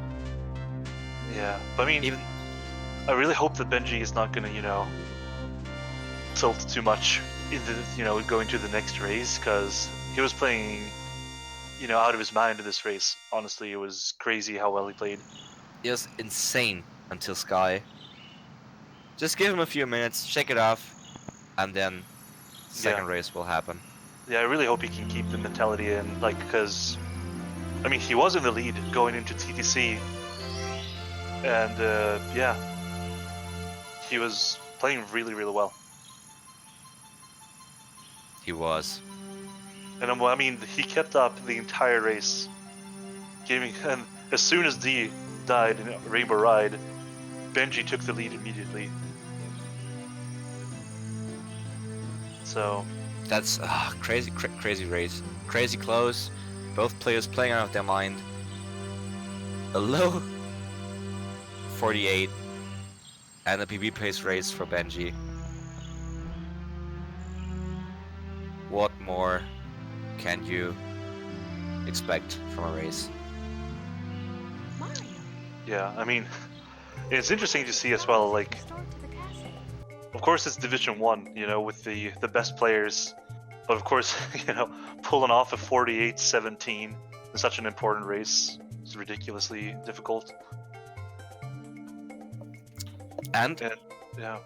Yeah, but I mean, Even I really hope that Benji is not gonna, you know, tilt too much in the, you know, going to the next race, because he was playing, you know, out of his mind in this race. Honestly, it was crazy how well he played. it was insane until Sky. Just give him a few minutes, shake it off, and then second race will happen. Yeah, I really hope he can keep the mentality in, like, because, I mean, he was in the lead going into TTC, and yeah, he was playing really, really well. He was. And I mean, he kept up the entire race, and as soon as D died in Rainbow Ride, Benji took the lead immediately. So That's crazy, crazy race. Crazy close. Both players playing out of their mind. A low 48 and a PB pace race for Benji. What more can you expect from a race? yeah, I mean, it's interesting to see as well. Like, of course, it's Division 1, you know, with the best players, but of course, you know, pulling off a 48-17 in such an important race is ridiculously difficult. And Yeah,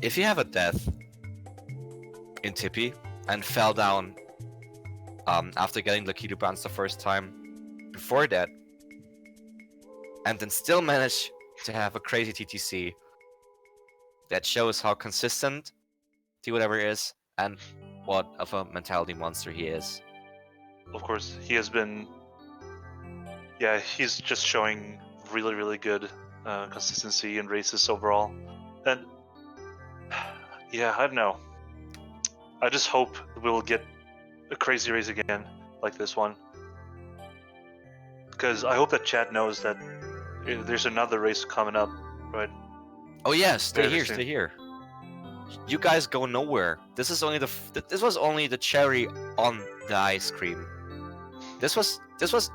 if you have a death in Tippy and fell down after getting the Kido bounce the first time before that, and then still manage to have a crazy TTC, that shows how consistent Dwhatever is and what of a mentality monster he is. Of course, he has been. Yeah, he's just showing really, really good consistency in races overall. And yeah, I don't know. I just hope we'll get a crazy race again like this one. Because I hope that chat knows that there's another race coming up, right? Oh yeah, stay Very here, soon. stay here. You guys go nowhere. This is only this was only the cherry on the ice cream. This was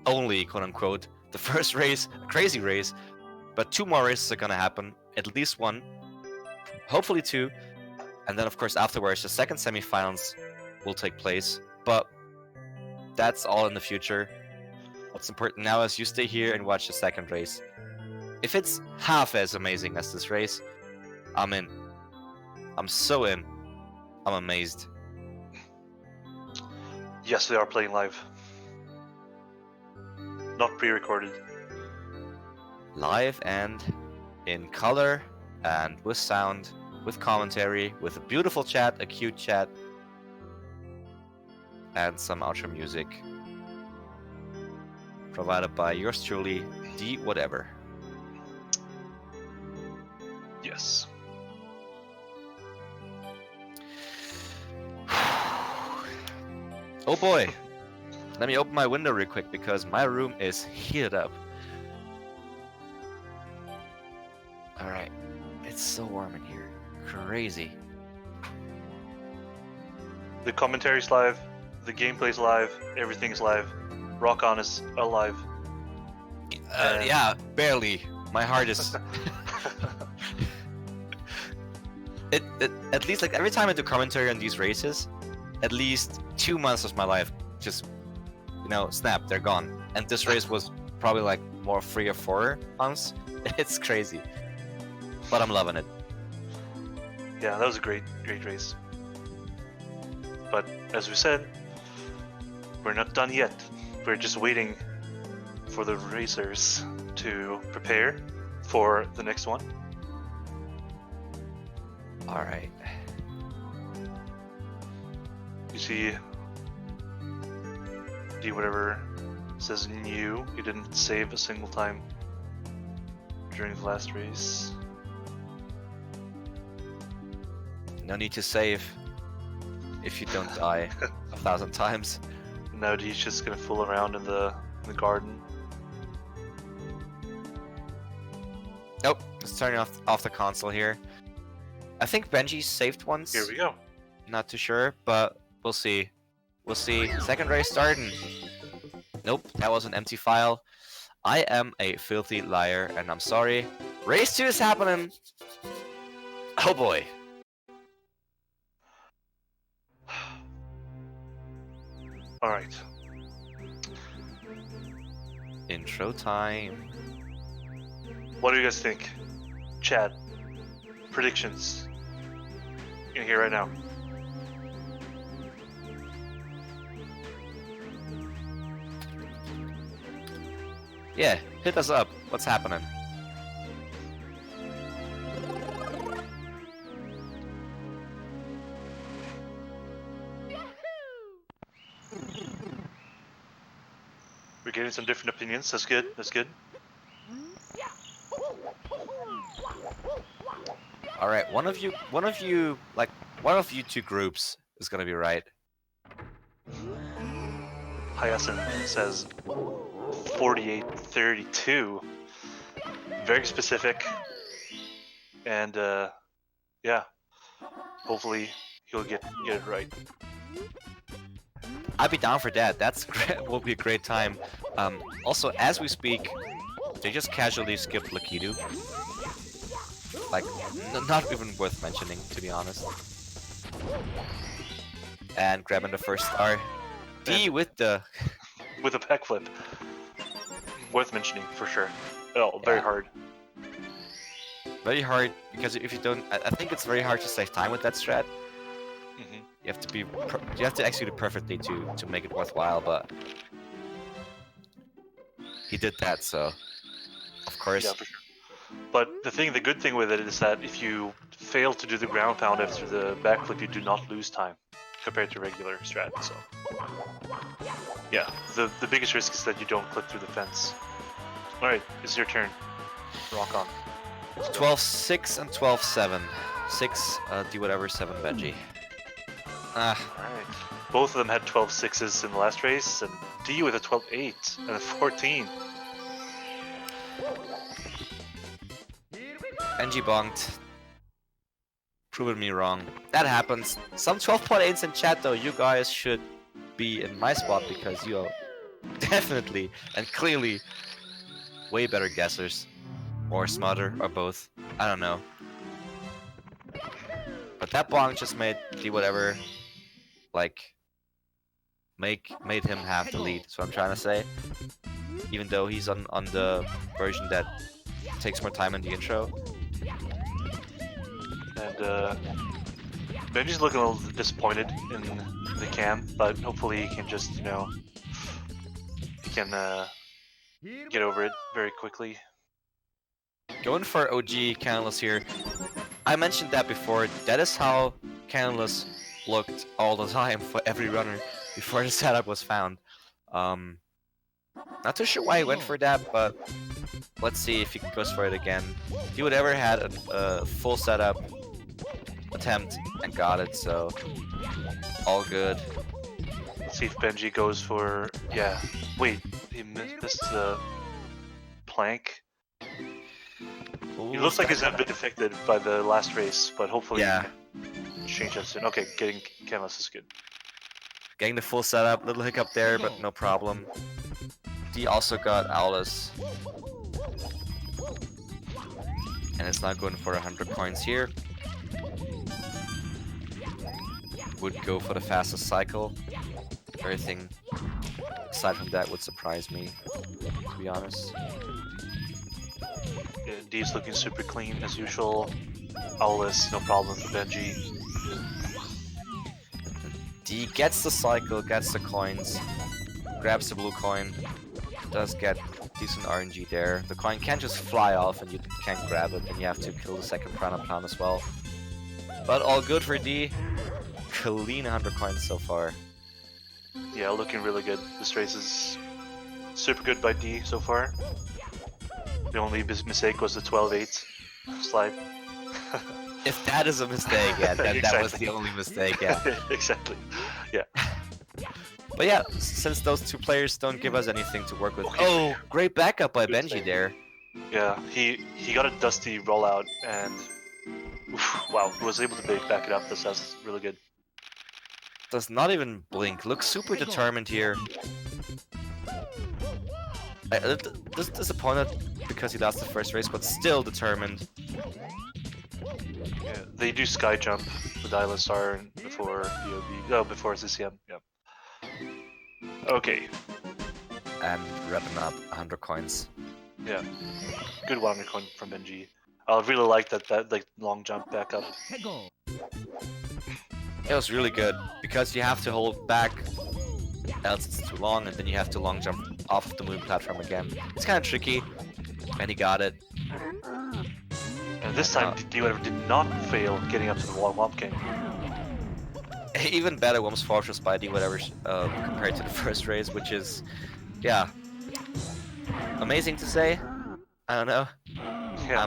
only, quote unquote, the first race, a crazy race, but 2 more races are gonna happen, at least 1, hopefully 2, and then of course afterwards the second semifinals will take place, but that's all in the future. What's important now is you stay here and watch the second race. If it's half as amazing as this race, I'm in. I'm so in. I'm amazed. Yes, they are playing live. Not pre-recorded. Live and in color and with sound, with commentary, with a beautiful chat, a cute chat, and some outro music provided by yours truly, Dwhatever. Yes. Oh boy. Let me open my window real quick because my room is heated up. Alright. It's so warm in here. Crazy. The commentary's live, the gameplay's live, everything's live. Rock On is alive. Yeah, barely. My heart is... it at least, like, every time I do commentary on these races, at least 2 months of my life just, you know, snap, they're gone. And this race was probably like more 3 or 4 months. It's crazy. But I'm loving it. Yeah, that was a great race. But as we said, we're not done yet. We're just waiting for the racers to prepare for the next one. Alright. You see, Dwhatever says new. He didn't save a single time during the last race. No need to save if you don't die 1,000 times. Now he's just gonna fool around in the garden. Nope, it's turning off the console here. I think Benji saved once. Here we go. Not too sure, but we'll see. We'll see. Second race starting. Nope, that was an empty file. I am a filthy liar, and I'm sorry. Race 2 is happening. Oh boy. Alright. Intro time. What do you guys think? Chat. Predictions. In here right now. Yeah, hit us up. What's happening? We're getting some different opinions. That's good. That's good. All right, one of you two groups is gonna be right. Hyacinth says 48-32. Very specific. And yeah. Hopefully he'll get it right. I'd be down for that. That's will be a great time. Also, as we speak, they just casually skipped Lakitu. Like, not even worth mentioning, to be honest. And grabbing the first star. D with the... with a backflip. Worth mentioning, for sure. Oh, very hard. Very hard, because if you don't... I think it's very hard to save time with that strat. Mm-hmm. You have to be... you have to execute it perfectly to make it worthwhile, but... he did that, so... of course. Yeah, for sure. But the good thing with it is that if you fail to do the ground pound after the backflip, you do not lose time compared to regular strat. So yeah, the biggest risk is that you don't clip through the fence. All right, it's your turn. Rock on. 12-6 and 12-7. 6, do whatever, 7 Benji. Ah, Alright. Both of them had 12 sixes in the last race, and D with a 12-8 and a 14. Benji bonked. Proving me wrong. That happens. Some 12.8s in chat though, you guys should be in my spot because you are definitely and clearly way better guessers. Or smarter, or both. I don't know. But that bonk just made D whatever, like, made him have the lead. So I'm trying to say. Even though he's on the version that takes more time in the intro. And Benji's looking a little disappointed in the cam, but hopefully he can just, you know, he can get over it very quickly. Going for OG Canalus here. I mentioned that before. That is how Canalus looked all the time for every runner before the setup was found. Not too sure why he went for that, but let's see if he goes for it again. He would ever had a full setup attempt and got it, so all good. Let's see if Benji goes for, yeah. Wait, he missed the plank. He looks like he's a bit affected by the last race, but hopefully yeah, he can change that soon. Okay, getting canvas is good. getting the full setup, little hiccup there, but no problem. D also got Aulus. And it's not going for 100 coins here. Would go for the fastest cycle. Everything aside from that would surprise me, to be honest. Yeah, D is looking super clean as usual. Aulus, no problem for Benji. D gets the cycle, gets the coins, grabs the blue coin, does get decent RNG there. The coin can't just fly off and you can't grab it, and you have to kill the second Prana Plan as well. But all good for D. Clean 100 coins so far. Yeah, looking really good. This race is super good by D so far. The only mistake was the 12-8 slide. If that is a mistake, yeah, then that was Exactly. the only mistake, yeah. Exactly. Yeah. But yeah, since those two players don't give us anything to work with. Okay. Oh, great backup by Good Benji save. there. Yeah, he got a dusty rollout and oof, wow, he was able to back it up. That's really good. Does not even blink. Looks super determined here. Just disappointed because he lost the first race, but still determined. Yeah, they do sky jump with ILSR before DOB. No, before CCM. Yeah. Okay. And wrapping up 100 coins. Yeah. Good 100 coin from Benji. I really like that like long jump back up. It was really good because you have to hold back, else it's too long, and then you have to long jump off the moon platform again. It's kind of tricky, and he got it. And this time, Dwhatever did not fail getting up to the wall Womp King. Even better Worms Fortress by Dwhatever compared to the first race, which is, yeah, amazing to say. I don't know. Yeah.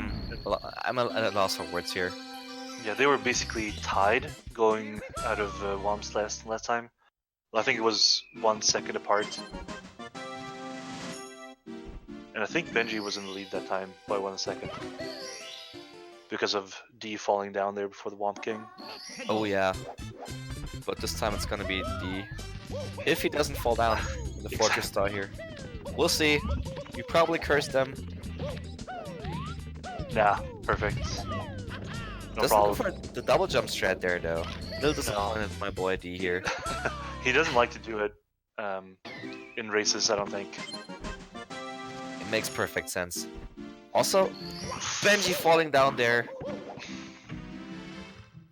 I'm at a loss for words here. Yeah, they were basically tied going out of Worms last time. I think it was 1 second apart. And I think Benji was in the lead that time by 1 second. Because of D falling down there before the Womp King. Oh yeah. But this time it's gonna be D. If he doesn't fall down in the Fortress Star here. We'll see. You probably cursed them. Yeah, perfect. No Doesn't problem. go for the double jump strat there though. A little disappointed with my boy D here. He doesn't like to do it in races, I don't think. It makes perfect sense. Also, Benji falling down there.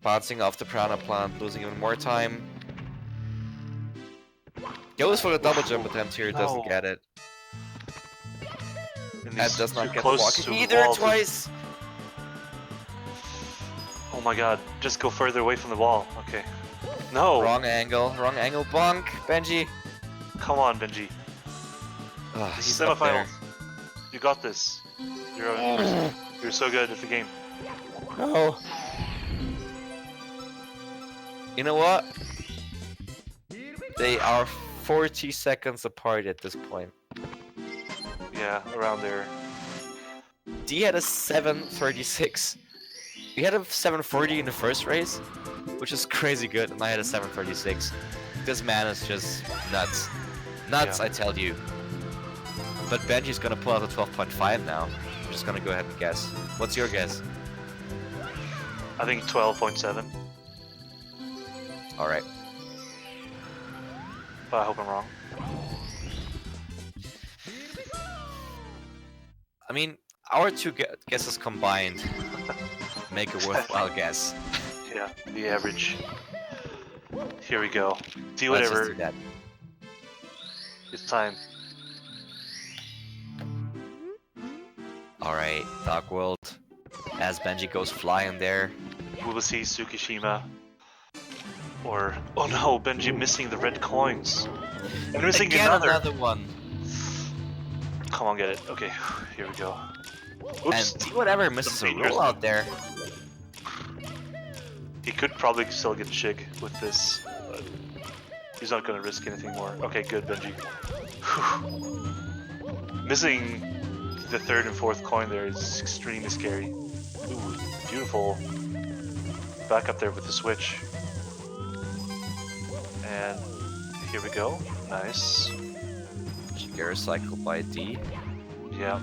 Bouncing off the Prana plant, losing even more time. Goes for the double jump attempt here, doesn't No. get it. In And And he's does too not get the close walk to the either wall. twice. Oh my god, just go further away from the wall. Okay. No! Wrong angle, bonk, Benji. Come on, Benji. Oh, This is he's up there. semifinals. You got this. You're so good at the game. No. You know what? They are 40 seconds apart at this point. Yeah, around there. D had a 7:36. We had a 7:40 in the first race, which is crazy good, and I had a 7:36. This man is just nuts. Nuts, Yeah. I tell you. But Benji's gonna pull out a 12.5 now. I'm just gonna go ahead and guess. What's your guess? I think 12.7. Alright. But I hope I'm wrong. I mean, our two guesses combined make a worthwhile guess. Yeah, the average. Here we go. Do Let's just whatever. do that. It's time. Alright, Dark World. As Benji goes flying there. We will see Tsukishima. Or oh no, Benji missing the red coins. And missing Again, another one. Come on, get it. Okay, here we go. Oops. And Dwhatever misses a roll out there. He could probably still get Shig with this, but he's not gonna risk anything more. Okay, good, Benji. Missing the third and fourth coin there is extremely scary. Ooh, beautiful. Back up there with the switch. And here we go. Nice. Shigeru cycle by D. Yeah.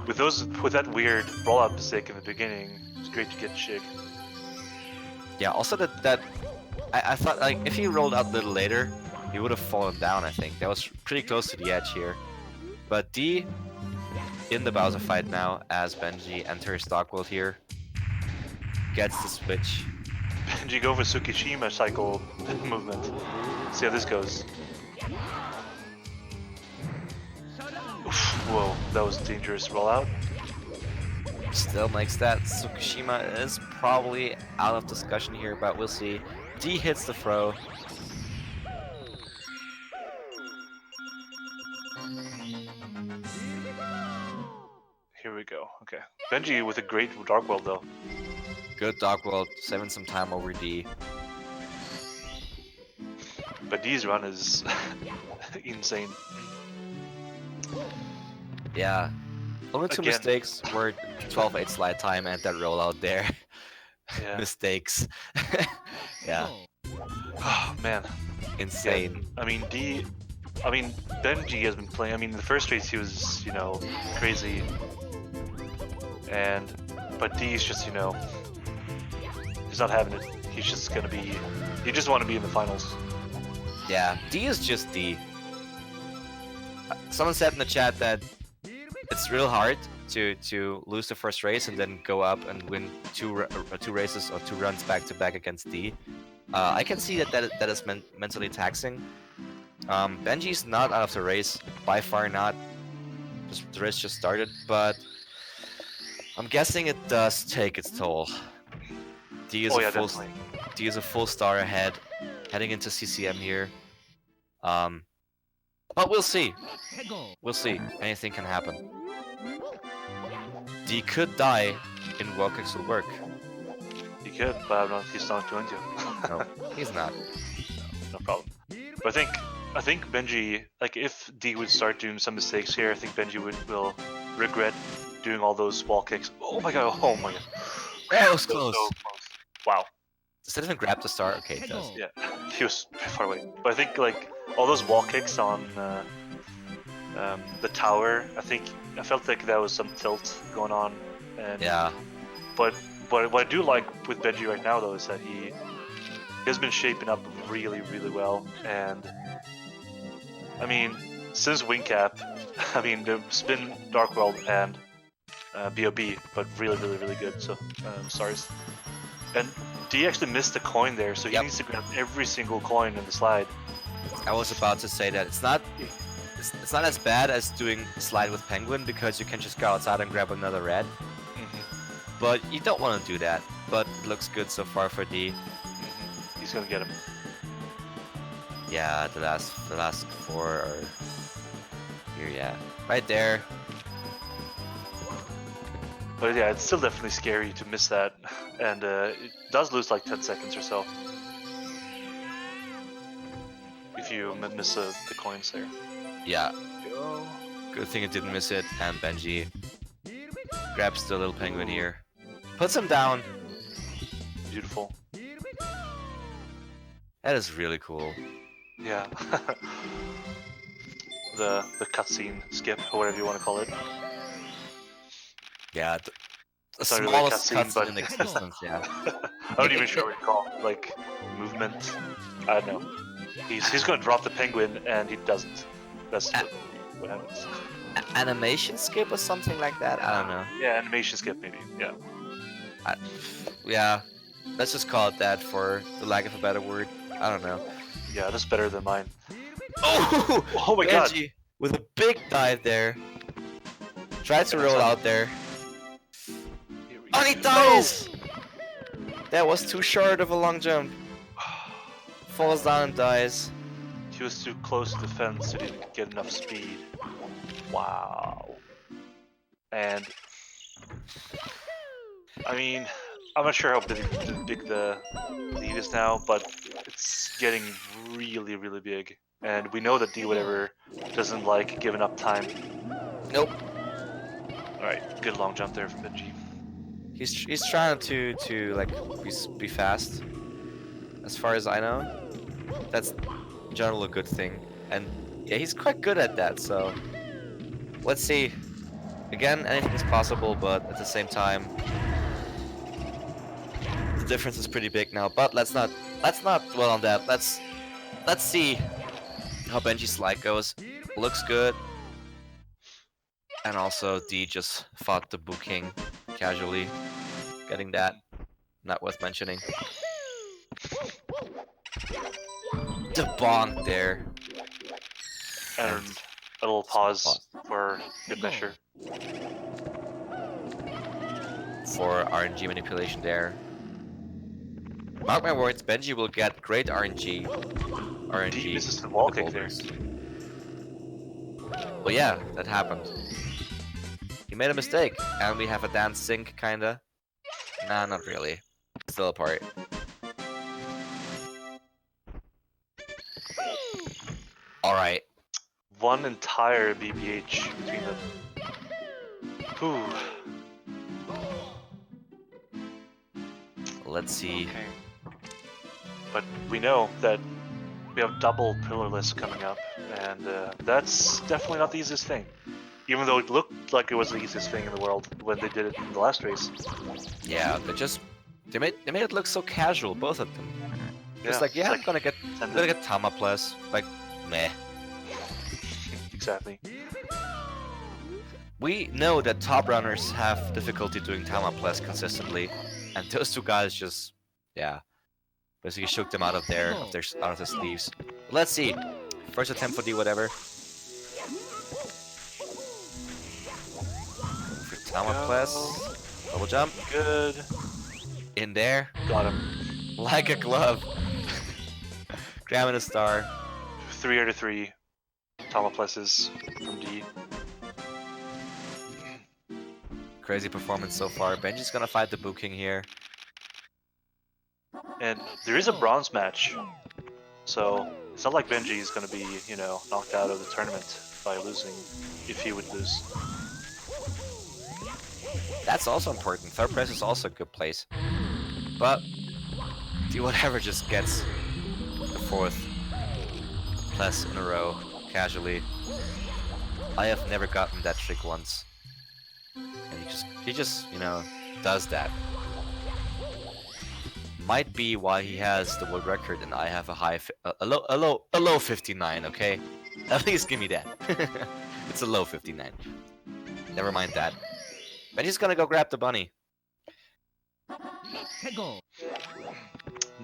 With that weird rollout mistake in the beginning, it's great to get Shig. Yeah, also I thought like if he rolled out a little later, he would have fallen down, I think. That was pretty close to the edge here. But D in the Bowser fight now as Benji enters Dark World here. Gets the switch. Benji go for Tsukishima cycle movement. See how this goes. Oof, whoa, that was a dangerous rollout. Still makes that. Tsukishima is probably out of discussion here, but we'll see. D hits the throw. Here we go. Okay. Benji with a great Dark World though. Good Dark World, saving some time over D. But D's run is insane. Yeah. Only two Again. mistakes were 12-8 slide time and that rollout there. Yeah. Mistakes. Yeah. Oh man. Insane. Yeah. I mean Benji has been playing. I mean the first race he was, you know, crazy. But D's just, you know, he's not having it. He's just gonna be. You just want to be in the finals. Yeah, D is just D. Someone said in the chat that it's real hard to lose the first race and then go up and win two races or 2 runs back to back against D. I can see that is mentally taxing. Benji's not out of the race, by far not. The race just started, but I'm guessing it does take its toll. D is D is a full star ahead, heading into CCM here. But we'll see. We'll see. Anything can happen. D could die in wall kicks will work. He could, but he's not going to. No, he's not. No problem. But I think Benji, like if D would start doing some mistakes here, I think Benji will regret doing all those wall kicks. Oh my god! Oh my god! That was close. So close. Wow. Does that even grab the star? Okay, it does. Yeah, he was far away. But I think like all those wall kicks on the tower, I felt like there was some tilt going on. And, Yeah. But what I do like with Benji right now though is that he has been shaping up really, really well. And I mean, since Wing Cap, I mean the Spin, Dark World, and BOB, but really, really, really good. So stars. And D actually missed a coin there, so he needs to grab every single coin in the slide. I was about to say that it's not it's not as bad as doing slide with penguin because you can just go outside and grab another red. But you don't want to do that. But it looks good so far for D. He's gonna get him. Yeah, the last 4 are here. Yeah, right there. But yeah, it's still definitely scary to miss that, and it does lose like 10 seconds or so if you miss the coins there. Yeah. Good thing it didn't miss it. And Benji grabs the little penguin here, puts him down. Beautiful. That is really cool. Yeah. the cutscene skip, or whatever you want to call it. Yeah, the It's not really a smallest cutscene, but in existence. Yeah. I'm not even sure what you call it. Like movement. I don't know. He's gonna drop the penguin and he doesn't. That's what happens. Animation skip or something like that. I don't know. Yeah, animation skip maybe. Yeah. Yeah, let's just call it that for the lack of a better word. I don't know. Yeah, that's better than mine. Oh, Oh my god! Benji with a big dive there. Tried to roll out there. Oh, he dies! That was too short of a long jump. Falls down and dies. He was too close to the fence, so he didn't get enough speed. Wow. And I mean, I'm not sure how big the lead is now, but it's getting really, really big. And we know that Dwhatever doesn't like giving up time. Nope. Alright, good long jump there from Benji. He's trying to like be fast. As far as I know, that's in general a good thing. And yeah, he's quite good at that. So let's see. Again, anything is possible, but at the same time, the difference is pretty big now. But let's not dwell on that. Let's see how Benji's slide goes. Looks good. And also D just fought the Boo King casually. Getting that. Not worth mentioning. The bonk there. And a little pause for good measure. For RNG manipulation there. Mark my words, Benji will get great RNG. Deep assistant wall kick there. Well, yeah, that happened. He made a mistake, and we have a dance sync, kinda. Nah, not really. Still apart. Alright. One entire BBH between them. Whew. Let's see. Okay. But we know that we have double pillarless coming up, and that's definitely not the easiest thing. Even though it looked like it was the easiest thing in the world when they did it in the last race. Yeah, they made it look so casual, both of them. Just like, yeah, I'm gonna get Tama plus. Like, meh. Exactly. We know that top runners have difficulty doing Tama plus consistently, and those two guys just, yeah, basically shook them out of their sleeves. Let's see. First attempt for Dwhatever. For Tama plus. Double jump. Good. In there. Got him. Like a glove. Grabbing a star. 3 out of 3. Tama pluses from D. Crazy performance so far. Benji's gonna fight the Boo King here. And there is a bronze match. So it's not like Benji is gonna be, you know, knocked out of the tournament by losing, if he would lose. That's also important. Third place is also a good place. But Dwhatever just gets the 4th plus in a row, casually. I have never gotten that trick once. And he just, you know, does that. Might be why he has the world record and I have a low 59, okay? At least give me that. It's a low 59. Never mind that. Benji's gonna go grab the bunny.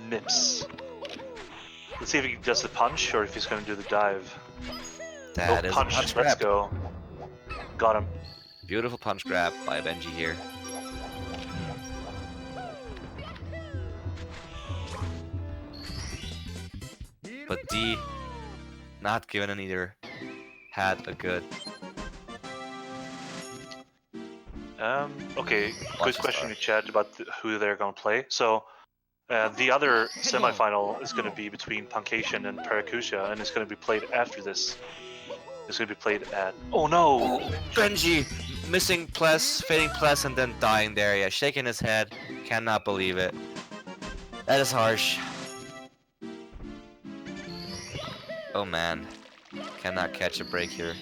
Nips. Let's see if he does the punch or if he's gonna do the dive. That is a punch. punch Let's grab. go. Got him. Beautiful punch grab by Benji here. But D, not given an either, had a good Okay, Watch good the question star. in chat about who they're gonna play. So, the other semifinal is gonna be between Puncation and Parakusha, and it's gonna be played after this. It's gonna be played at. Oh no! Benji missing plus, fading plus, and then dying there. Yeah, shaking his head. Cannot believe it. That is harsh. Oh man, cannot catch a break here.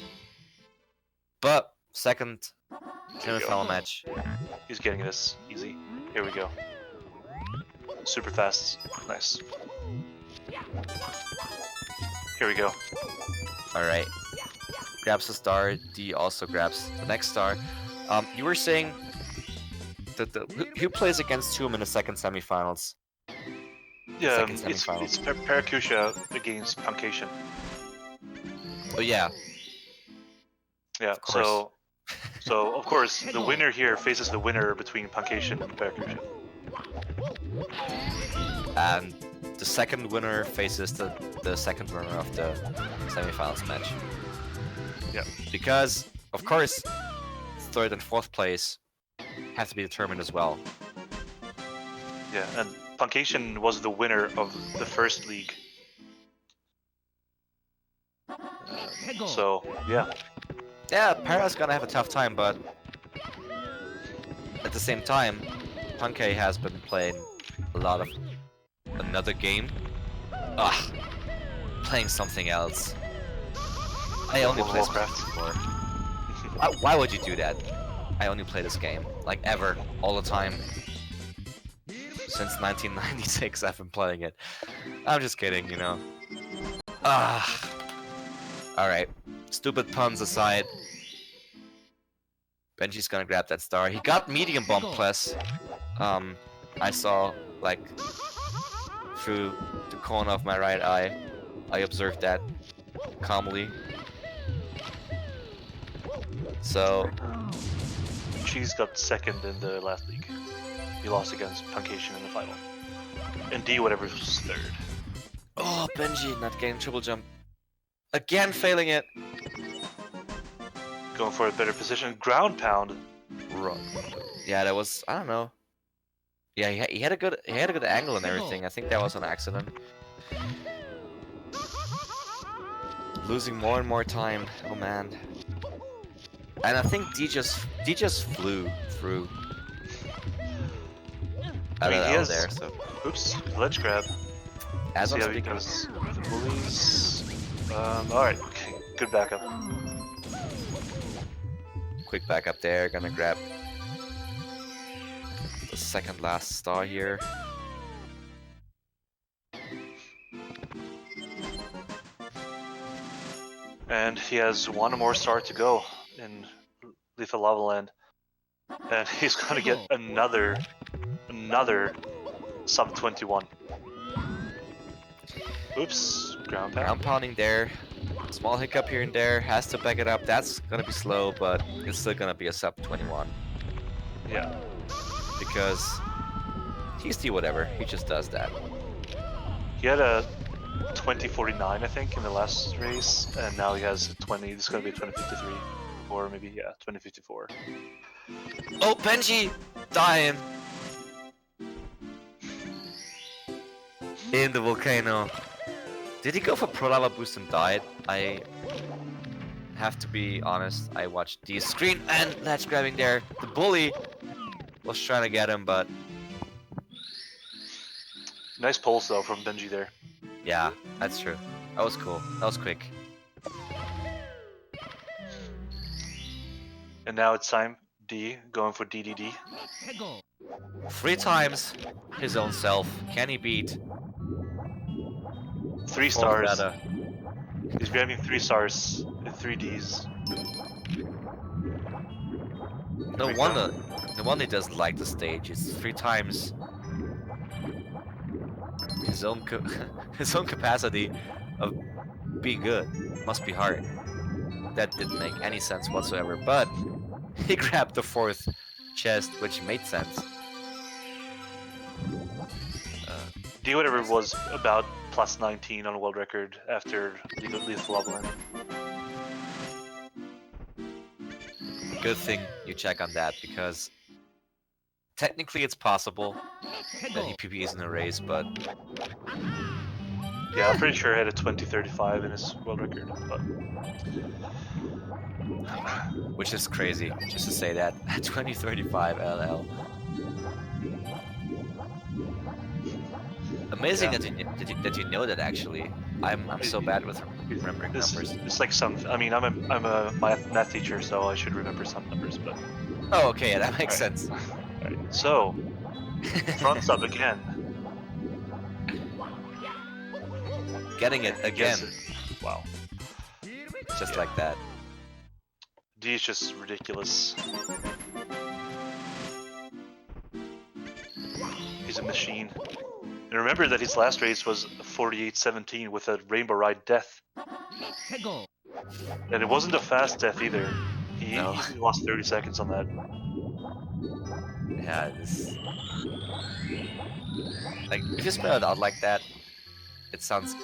But second Here we go. semifinal match. He's getting this easy. Here we go. Super fast. Nice. Here we go. All right. Grabs the star. D also grabs the next star. You were saying that who plays against whom in the second semifinals? Yeah, Second it's semifinal. Parakusha against Puncation. Oh yeah, Yeah. of course. So of course the winner here faces the winner between Puncation and Parakusha. And the second winner faces the second winner of the semifinals match. Yeah. Because of course, third and fourth place have to be determined as well. Yeah, and Puncation was the winner of the first league. So yeah, Yeah, Para's gonna have a tough time, but at the same time, Punkei has been playing a lot of another game. Ah, playing something else. I only play Warcraft. Smash 4. Why would you do that? I only play this game, like ever, all the time. Since 1996 I've been playing it. I'm just kidding, you know. Ah. Alright. Stupid puns aside. Benji's gonna grab that star. He got medium bomb plus. I saw, like, through the corner of my right eye. I observed that calmly. So, Cheese got second in the last league. He lost against Puncation in the final. And Dwhatever was third. oh, Benji not getting triple jump. Again failing it. Going for a better position. Ground pound. Wrong. Yeah, that was, I don't know. Yeah, he had a good angle and everything. I think that was an accident. Losing more and more time. Oh man. And I think D just flew through. I mean, he has. There, so Oops, ledge grab. as See I'm how he speaking, goes with the bullies. Alright, okay. Good backup. quick back up there, gonna grab the second last star here. And he has one more star to go in Lethal Lava Land. And he's gonna get another sub 21. Oops, ground pound. Ground pounding there. Small hiccup here and there. Has to back it up. That's gonna be slow, but it's still gonna be a sub 21. Yeah. Because he's Dwhatever. He just does that. He had a 2049, I think, in the last race, and now he has a 20. This is gonna be a 2053, or maybe 2054. Oh, Benji dying in the volcano. Did he go for Pro Lava Boost and died? I have to be honest. I watched the screen and ledge grabbing there. The bully was trying to get him, but Nice pulse though from Benji there. yeah, that's true. That was cool. That was quick. And now it's time. D going for DDD. 3 times his own self. Can he beat 3 Fourth stars. meta? He's grabbing 3 stars and 3 Ds. No wonder he doesn't like the stage. It's 3 times his own his own capacity of being good. Must be hard. that didn't make any sense whatsoever. But he grabbed the 4th chest, which made sense. Dwhatever was about plus 19 on world record after Lethal Lava Landing. Good thing you check on that, because technically it's possible that he PBs in a race, but Yeah, I'm pretty sure he had a 20:35 in his world record. But which is crazy just to say that. 2035 LL. Amazing Yeah. that you know that actually. I'm so bad with remembering numbers. It's like some. I mean, I'm a math teacher, so I should remember some numbers. But Oh, okay, yeah, that makes sense. Alright, so front sub again. Getting it again, Wow. just Yeah. like that. D is just ridiculous. He's a machine. And remember that his last race was 48:17 with a Rainbow Ride death. And it wasn't a fast death either. He No. easily lost 30 seconds on that. Yeah, this. Like, if you spell it out like that, it sounds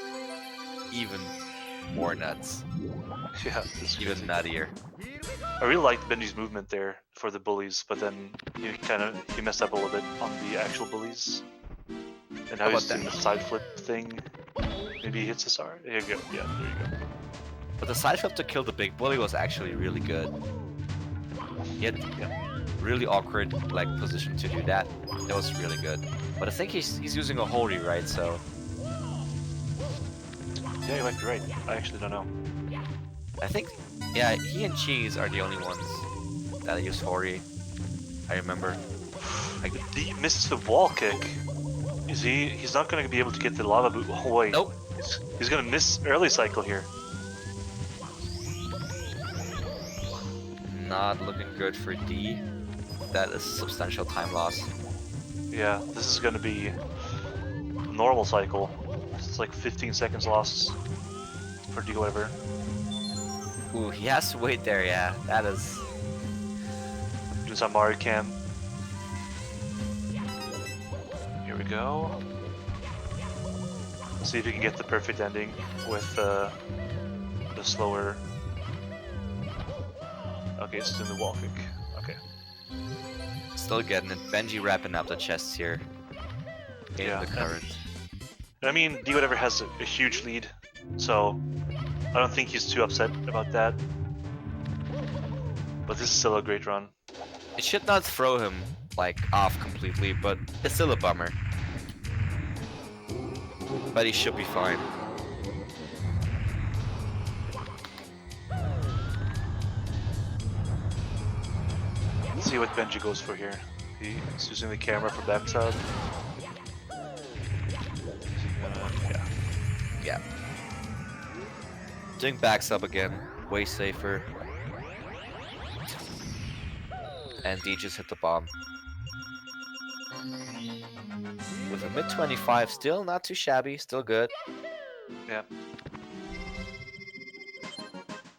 even more nuts. Yeah, it's Even crazy. nuttier. I really liked Benji's movement there for the bullies, but then he messed up a little bit on the actual bullies. And now How he's about doing that? the side flip thing. Maybe he hits his R. There you go. Yeah, there you go. But the side flip to kill the big bully was actually really good. He had really awkward like position to do that. That was really good. But I think he's using a holy, right? So Yeah, you might be right. I actually don't know. I think, yeah, he and Cheese are the only ones that use Hori. I remember. Like, He misses the wall kick. Is he? He's not going to be able to get the lava boot. Oh wait. nope. He's going to miss early cycle here. Not looking good for D. That is substantial time loss. Yeah, this is going to be normal cycle. It's like 15 seconds lost for Dwhatever. Ooh, he has to wait there, yeah. That is... Doing some Mario Cam. Here we go. Let's see if he can get the perfect ending with the slower... Okay, it's doing the wall kick. Okay. Still getting it. Benji wrapping up the chests here. In Yeah. the current. I mean, Dwhatever has a huge lead, so I don't think he's too upset about that. But this is still a great run. It should not throw him, like, off completely, but it's still a bummer. But he should be fine. Let's see what Benji goes for here. He's using the camera for backside. Yeah. Yeah. Doing backs up again. Way safer. And D just hit the bomb. With a mid-25, still not too shabby, still good. Yeah.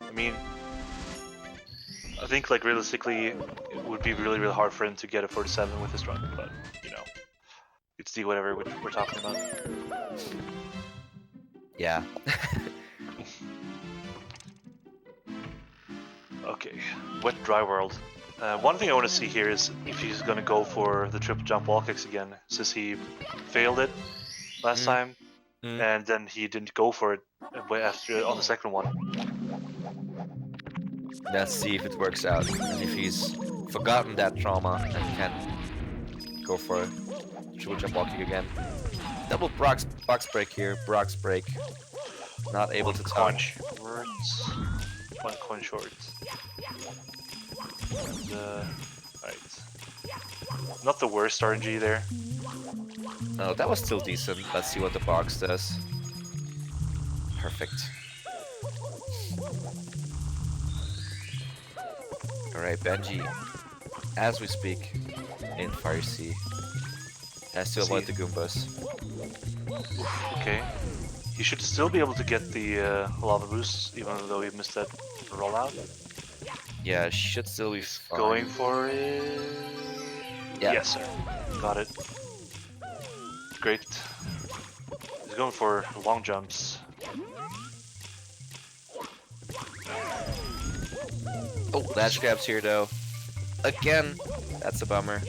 I mean, I think like realistically, it would be really, really hard for him to get a 47 with this run, but you know, it's Dwhatever we're talking about. Yeah. Okay, wet dry world. One thing I want to see here is if he's going to go for the triple jump wall kicks again, since he failed it last time, and then he didn't go for it after on the second one. Let's see if it works out. And if he's forgotten that trauma and can go for a triple jump wall kick again. Double box break here. Brock's break. Not able to coin touch. shorts. One coin short. And, right. Not the worst RNG there. No, that was still decent. Let's see what the box does. Perfect. Alright, Benji, as we speak, in Fire Sea. Has to avoid the Goombas. Okay. he should still be able to get the lava boost, even though he missed that rollout. Yeah, should still be He's fine. going for it. Yeah. Yes, sir. Got it. Great. He's going for long jumps. Oh, latch grabs here though. Again, that's a bummer.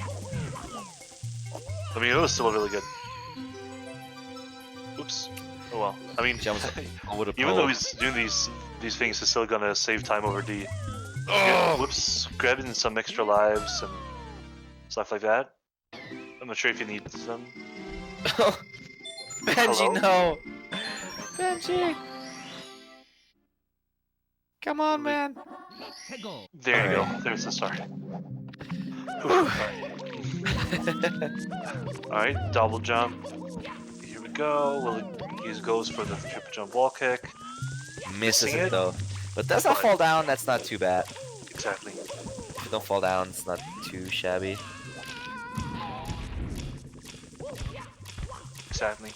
I mean, it was still really good. Oops. Oh well. I mean, Jumps over the even pole. though he's doing these things, he's still gonna save time over D. Oh! Whoops. Grabbing some extra lives and stuff like that. I'm not sure if he needs them. Benji, Hello? no! Benji! Come on, man! There you Alright. go. There's the start. Whew. Alright, double jump. Here we go. He goes for the triple jump wall kick. Misses Missing it it. though. But does not fall down, that's not too bad. Exactly. If you don't fall down, it's not too shabby. Exactly.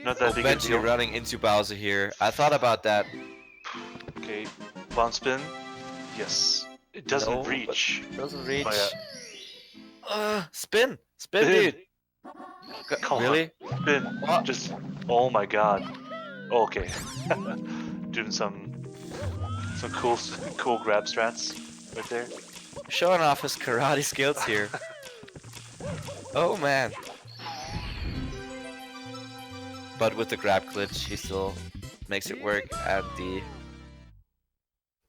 Not that big a Benji deal. running into Bowser here. I thought about that. Okay, bounce spin. Yes. It doesn't No, reach. Doesn't reach. Oh, Spin! Spin, dude! Come Really? on. Spin. What? Just. Oh my god. Okay. Doing some cool grab strats right there. Showing off his karate skills here. Oh man. But with the grab glitch, he still makes it work, and the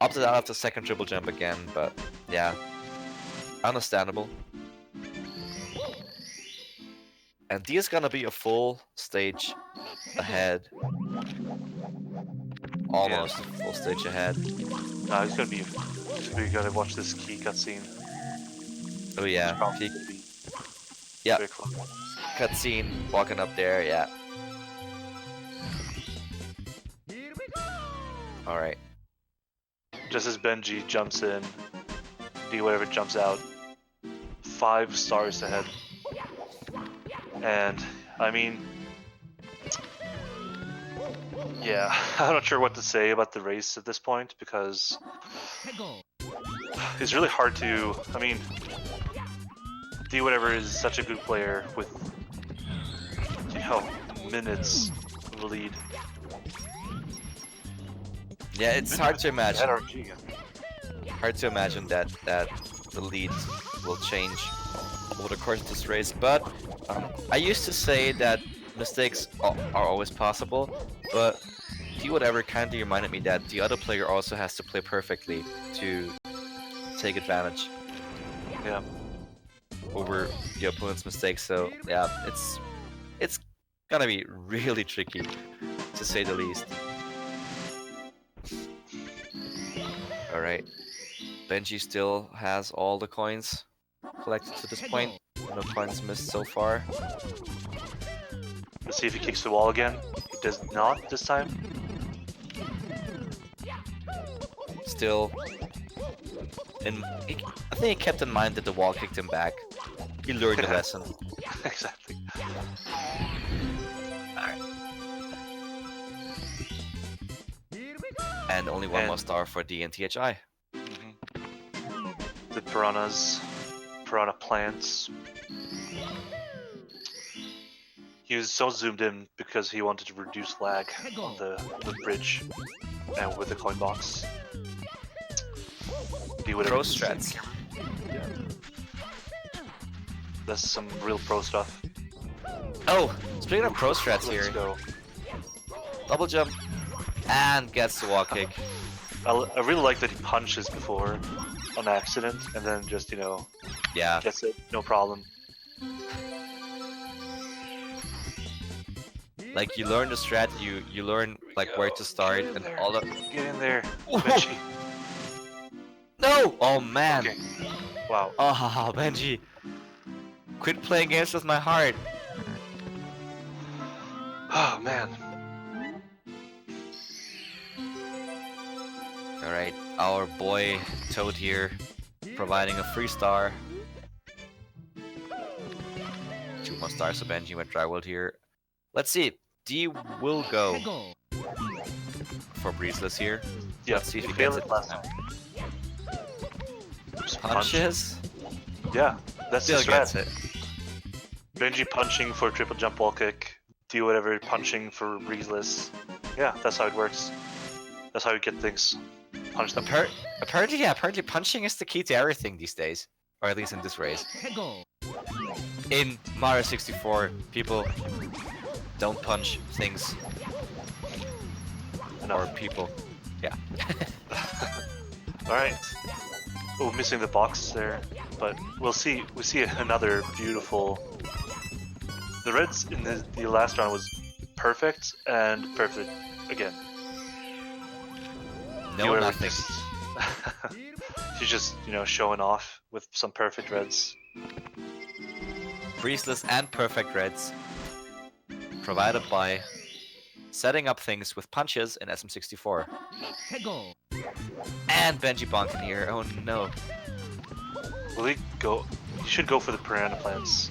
opted out of the second triple jump again, but yeah, understandable. And D is gonna be a full stage ahead. Almost full stage ahead. No, he's gonna be. We're gonna watch this key cutscene. Oh yeah, Probably peak gonna be Yeah. very close. cutscene, walking up there, yeah. Alright. Just as Benji jumps in, Dwhatever jumps out. 5 stars ahead. And I mean, yeah, I'm not sure what to say about the race at this point because it's really hard to. I mean, Dwhatever is such a good player with, you know, minutes of lead. Yeah, it's hard to imagine. NRG. Hard to imagine that the lead will change over the course of this race, but I used to say that mistakes are always possible, but Dwhatever kind of reminded me that the other player also has to play perfectly to take advantage Yeah. over the opponent's mistakes. So yeah, it's gonna be really tricky, to say the least. All right, Benji still has all the coins collected to this point. No coins missed so far. Let's see if he kicks the wall again. He does not this time. Still, I think he kept in mind that the wall kicked him back. He learned the lesson. Exactly. And only one And- more star for DNTHI. The piranha plants. He was so zoomed in because he wanted to reduce lag on the bridge and with the coin box. Pro strats. Yeah. That's some real pro stuff. Oh, speaking of pro strats Let's here, go. double jump and gets the wall kick. I really like that he punches before on accident and then just, you know, Yeah, gets it, no problem. like you learn the strat, you learn like where to start Get in and there. all the. Get in there. Whoa. Benji. No! Oh man! Okay. Wow. Oh Benji, quit playing games with my heart. Oh man. All right, our boy Toad here, providing a free star to Most stars, so Benji went dry world here. Let's see. D will go for breezeless here. Yeah, Let's see if he failed gets it. last time. Oops, punch. Punches. Yeah, that's Still the gets strat. it. Benji punching for triple jump wall kick. Do whatever punching for breezeless. Yeah, that's how it works. That's how you get things. Punch them. Apparently, yeah. Apparently, punching is the key to everything these days, or at least in this race. In Mario 64, people don't punch things or people. Yeah. All right. Oh, missing the box there, but we'll see. We see another beautiful. The reds in the last round was perfect and perfect again. No, nothing. She's just, you know, showing off with some perfect reds. Breezeless and perfect reds, provided by setting up things with punches in SM64. And Benji bonking here. Oh no. Will he go? He should go for the piranha plants.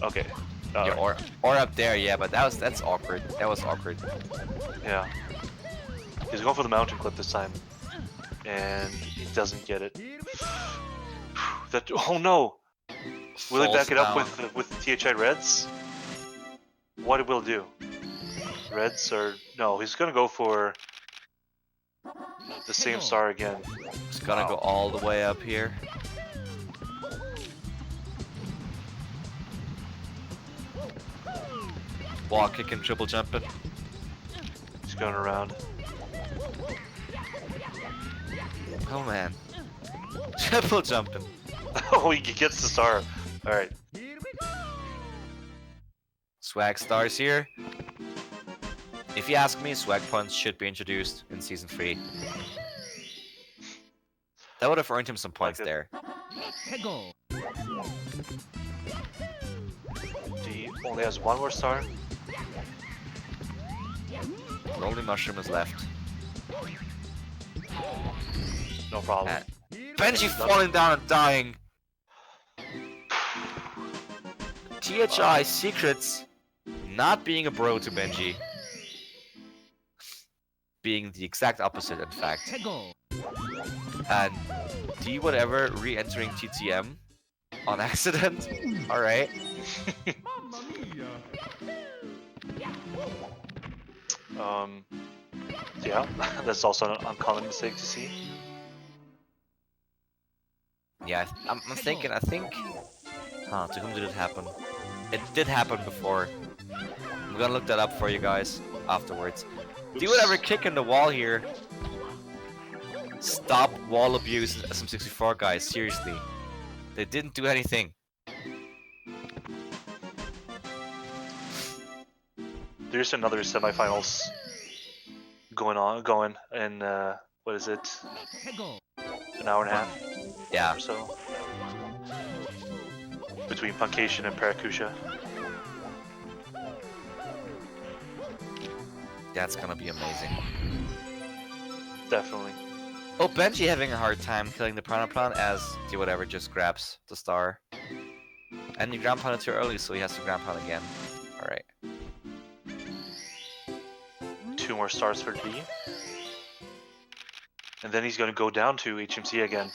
Okay. Yeah, or up there, yeah, but that's awkward. That was awkward. Yeah. He's going for the mountain clip this time, and he doesn't get it. That oh no! Will he back it up with THI reds? What will he do? Reds or no? He's gonna go for the same star again. Just gonna go all the way up here. Wall kick and triple jumping. He's going around. Oh man. Triple jumping. Oh, he gets the star. Alright. Swag stars here. If you ask me, swag points should be introduced in Season 3. That would have earned him some points there. He only has one more star. Rolling mushroom is left. No problem. Benji falling down and dying. THI secrets not being a bro to Benji. Being the exact opposite, in fact. And Dwhatever re-entering TTM on accident. Alright. Yeah, that's also an uncommon mistake to see. Yeah, I'm thinking, I think... Huh, to whom did it happen? It did happen before. I'm gonna look that up for you guys afterwards. Dwhatever kick in the wall here. Stop wall abuse, SM64 guys, seriously. They didn't do anything. There's another semifinals going in what is it? An hour and a half? Yeah. Or so. Between Puncation and Parakusha. That's gonna be amazing. Definitely. Oh, Benji having a hard time killing the Piranha Plant as Dwhatever just grabs the star. And he ground pounded too early, so he has to ground pound again. Alright. 2 more stars for D. And then he's gonna go down to HMC again.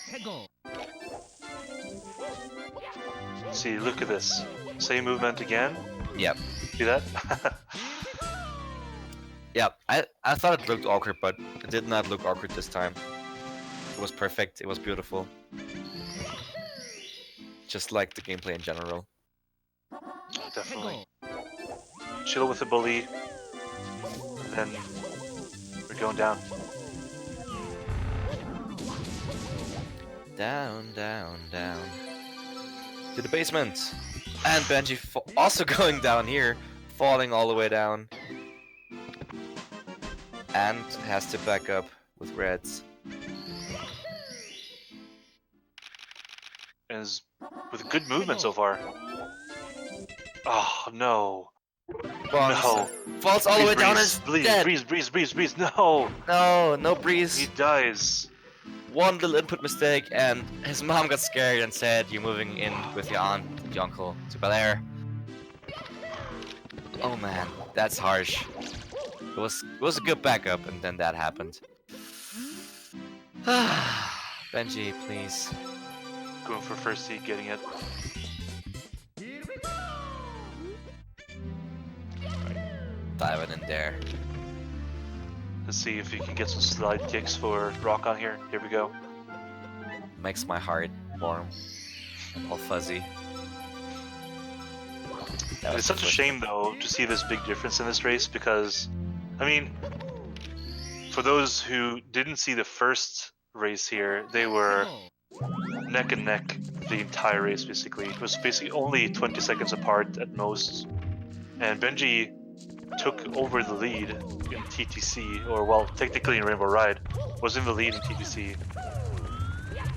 See, look at this. Same movement again. Yep. See that? Yeah, I thought it looked awkward, but it did not look awkward this time. It was perfect, it was beautiful. Just like the gameplay in general. Definitely. Chill with the bully. And then we're going down. Down, down, down. To the basement. And Benji also going down here, falling all the way down. And has to back up with reds. And is with good movement so far. Oh no. No. Falls all the way down and is dead. Breeze. No. No breeze. He dies. One little input mistake and his mom got scared and said, "You're moving in with your aunt and your uncle to Bel Air." Oh man, that's harsh. It was a good backup, and then that happened. Benji, please. Going for first seed, getting it. Diving in there. Let's see if he can get some slide kicks for Rock on here. Here we go. Makes my heart warm and all fuzzy. And it's such a shame though to see this big difference in this race because, I mean, for those who didn't see the first race here, they were neck and neck the entire race basically. It was basically only 20 seconds apart at most. And Benji took over the lead in TTC, or well, technically in Rainbow Ride, was in the lead in TTC.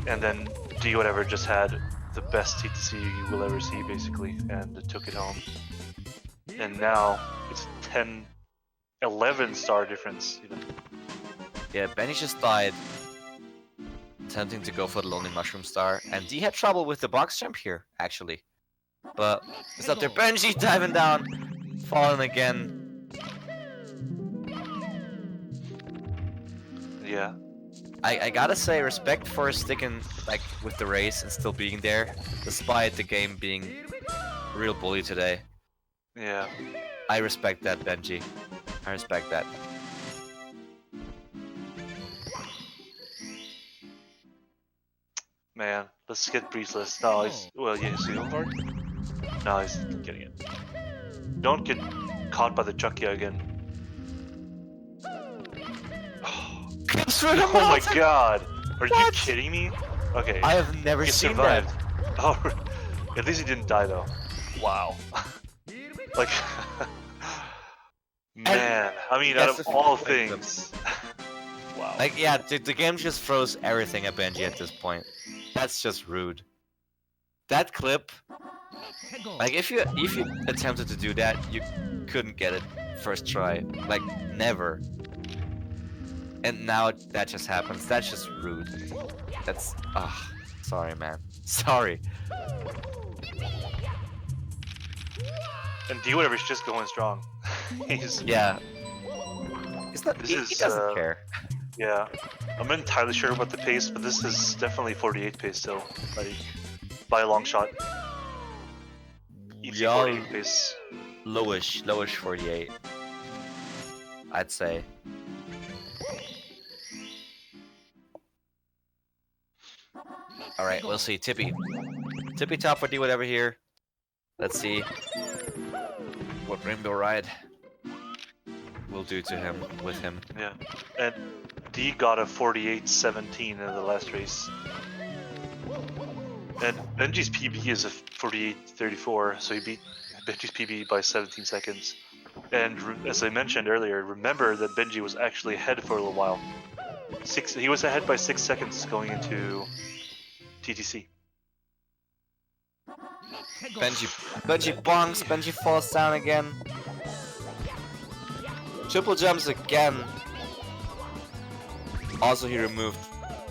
And then Dwhatever just had the best TTC you will ever see basically, and took it home. And now it's 11 star difference even. Yeah, Benny just died attempting to go for the Lonely Mushroom Star, and D had trouble with the box jump here, actually. But it's up there, Benji diving down, falling again. Yeah. I gotta say, respect for sticking like with the race and still being there, despite the game being a real bully today. Yeah. I respect that, Benji. I respect that. Man, let's get Breezeless. No, he's well, yeah, he's going for it. No, he's getting it. Don't get caught by the Chucky again. Oh my god! Are you kidding me? Okay. I have never he seen survived. that. Oh, at least he didn't die though. Wow. Like, man. I mean, out of all things. Wow. Like, yeah, the game just throws everything at Benji at this point. That's just rude. That clip, like if you attempted to do that, you couldn't get it first try. Like, never. And now that just happens. That's just rude. That's sorry, man. Sorry. And Dwhatever's just going strong. He's yeah. It's not. He doesn't care. Yeah, I'm not entirely sure about the pace, but this is definitely 48 pace still, like by a long shot. Easy 48 pace. Lowish 48. I'd say. All right, we'll see. Tippy top for Dwhatever here. Let's see what Rainbow Ride will do to him with him. Yeah, and D got a 48-17 in the last race. And Benji's PB is a 48-34, so he beat Benji's PB by 17 seconds. And as I mentioned earlier, remember that Benji was actually ahead for a little while. He was ahead by 6 seconds going into TTC. Benji bonks, Benji falls down again. Triple jumps again. Also, he removed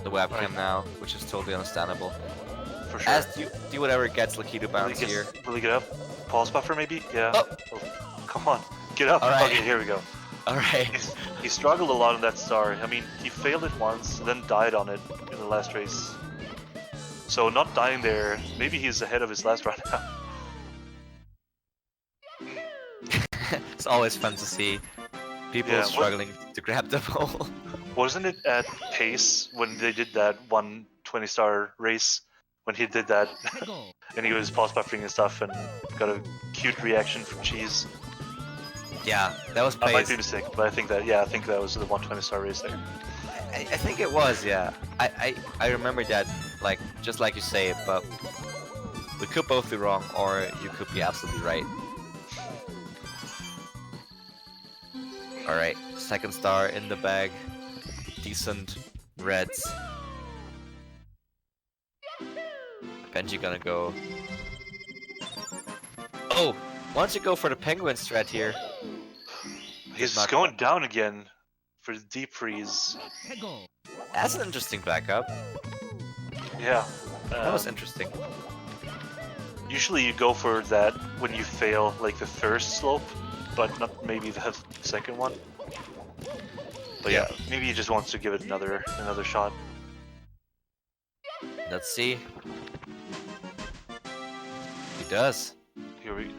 the webcam now, which is totally understandable. For sure. As Dwhatever gets Lakitu bounce here. Will he get up? Pause buffer maybe? Yeah. Oh. Come on, get up. All right. Okay, here we go. Alright. He struggled a lot on that star. I mean, he failed it once, then died on it in the last race. So not dying there, maybe he's ahead of his last run now. It's always fun to see people struggling to grab the ball. Wasn't it at pace when they did that 120 star race? When he did that, and he was pause buffering and stuff, and got a cute reaction from Cheese. Yeah, that was pace. I might be mistaken, but I think that was the 120 star race there. I think it was, yeah. I remember that, like, just like you say, but we could both be wrong, or you could be absolutely right. Alright, second star in the bag. Decent reds. Benji gonna go. Oh! Why don't you go for the penguin strat here? He's going down again for the deep freeze. That's an interesting backup. Yeah. That was interesting. Usually you go for that when you fail like the first slope, but not maybe the second one. But yeah, maybe he just wants to give it another shot. Let's see. He does. Here we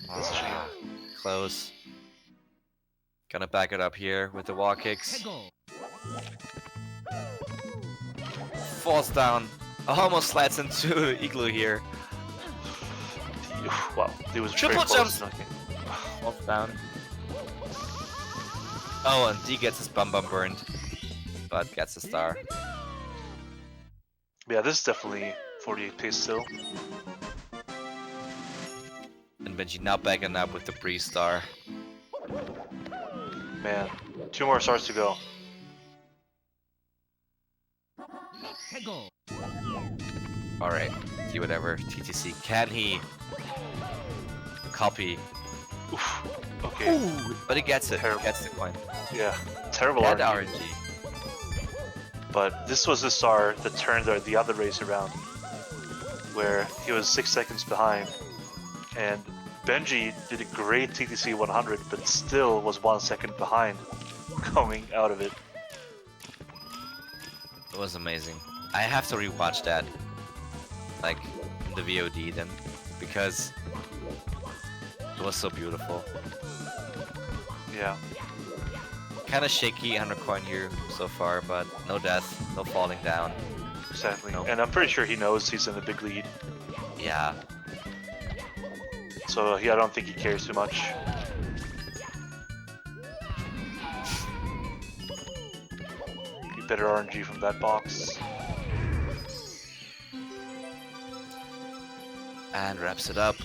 that's a shame. Close. Gonna back it up here with the wall kicks. Falls down. Almost slides into Igloo here. Wow, he was Triple very close. jumps! Falls down. Oh, and D gets his bum burned. But gets a star. Yeah, this is definitely 48 pace still. And Benji now backing up with the Breeze star. Man, 2 more stars to go. Alright, do whatever. TTC. Can he copy? Oof. Okay. Ooh, but he gets it. Terrible. He gets the point. Yeah, terrible Bad RNG. RNG. But this was the star that turned the other race around, where he was 6 seconds behind, and Benji did a great TTC 100, but still was 1 second behind coming out of it. It was amazing. I have to rewatch that, like in the VOD then, because it was so beautiful. Yeah. Kind of shaky under coin here so far, but no death, no falling down. Exactly. Nope. And I'm pretty sure he knows he's in the big lead, Yeah. so yeah, I don't think he cares too much. Better RNG from that box. And wraps it up.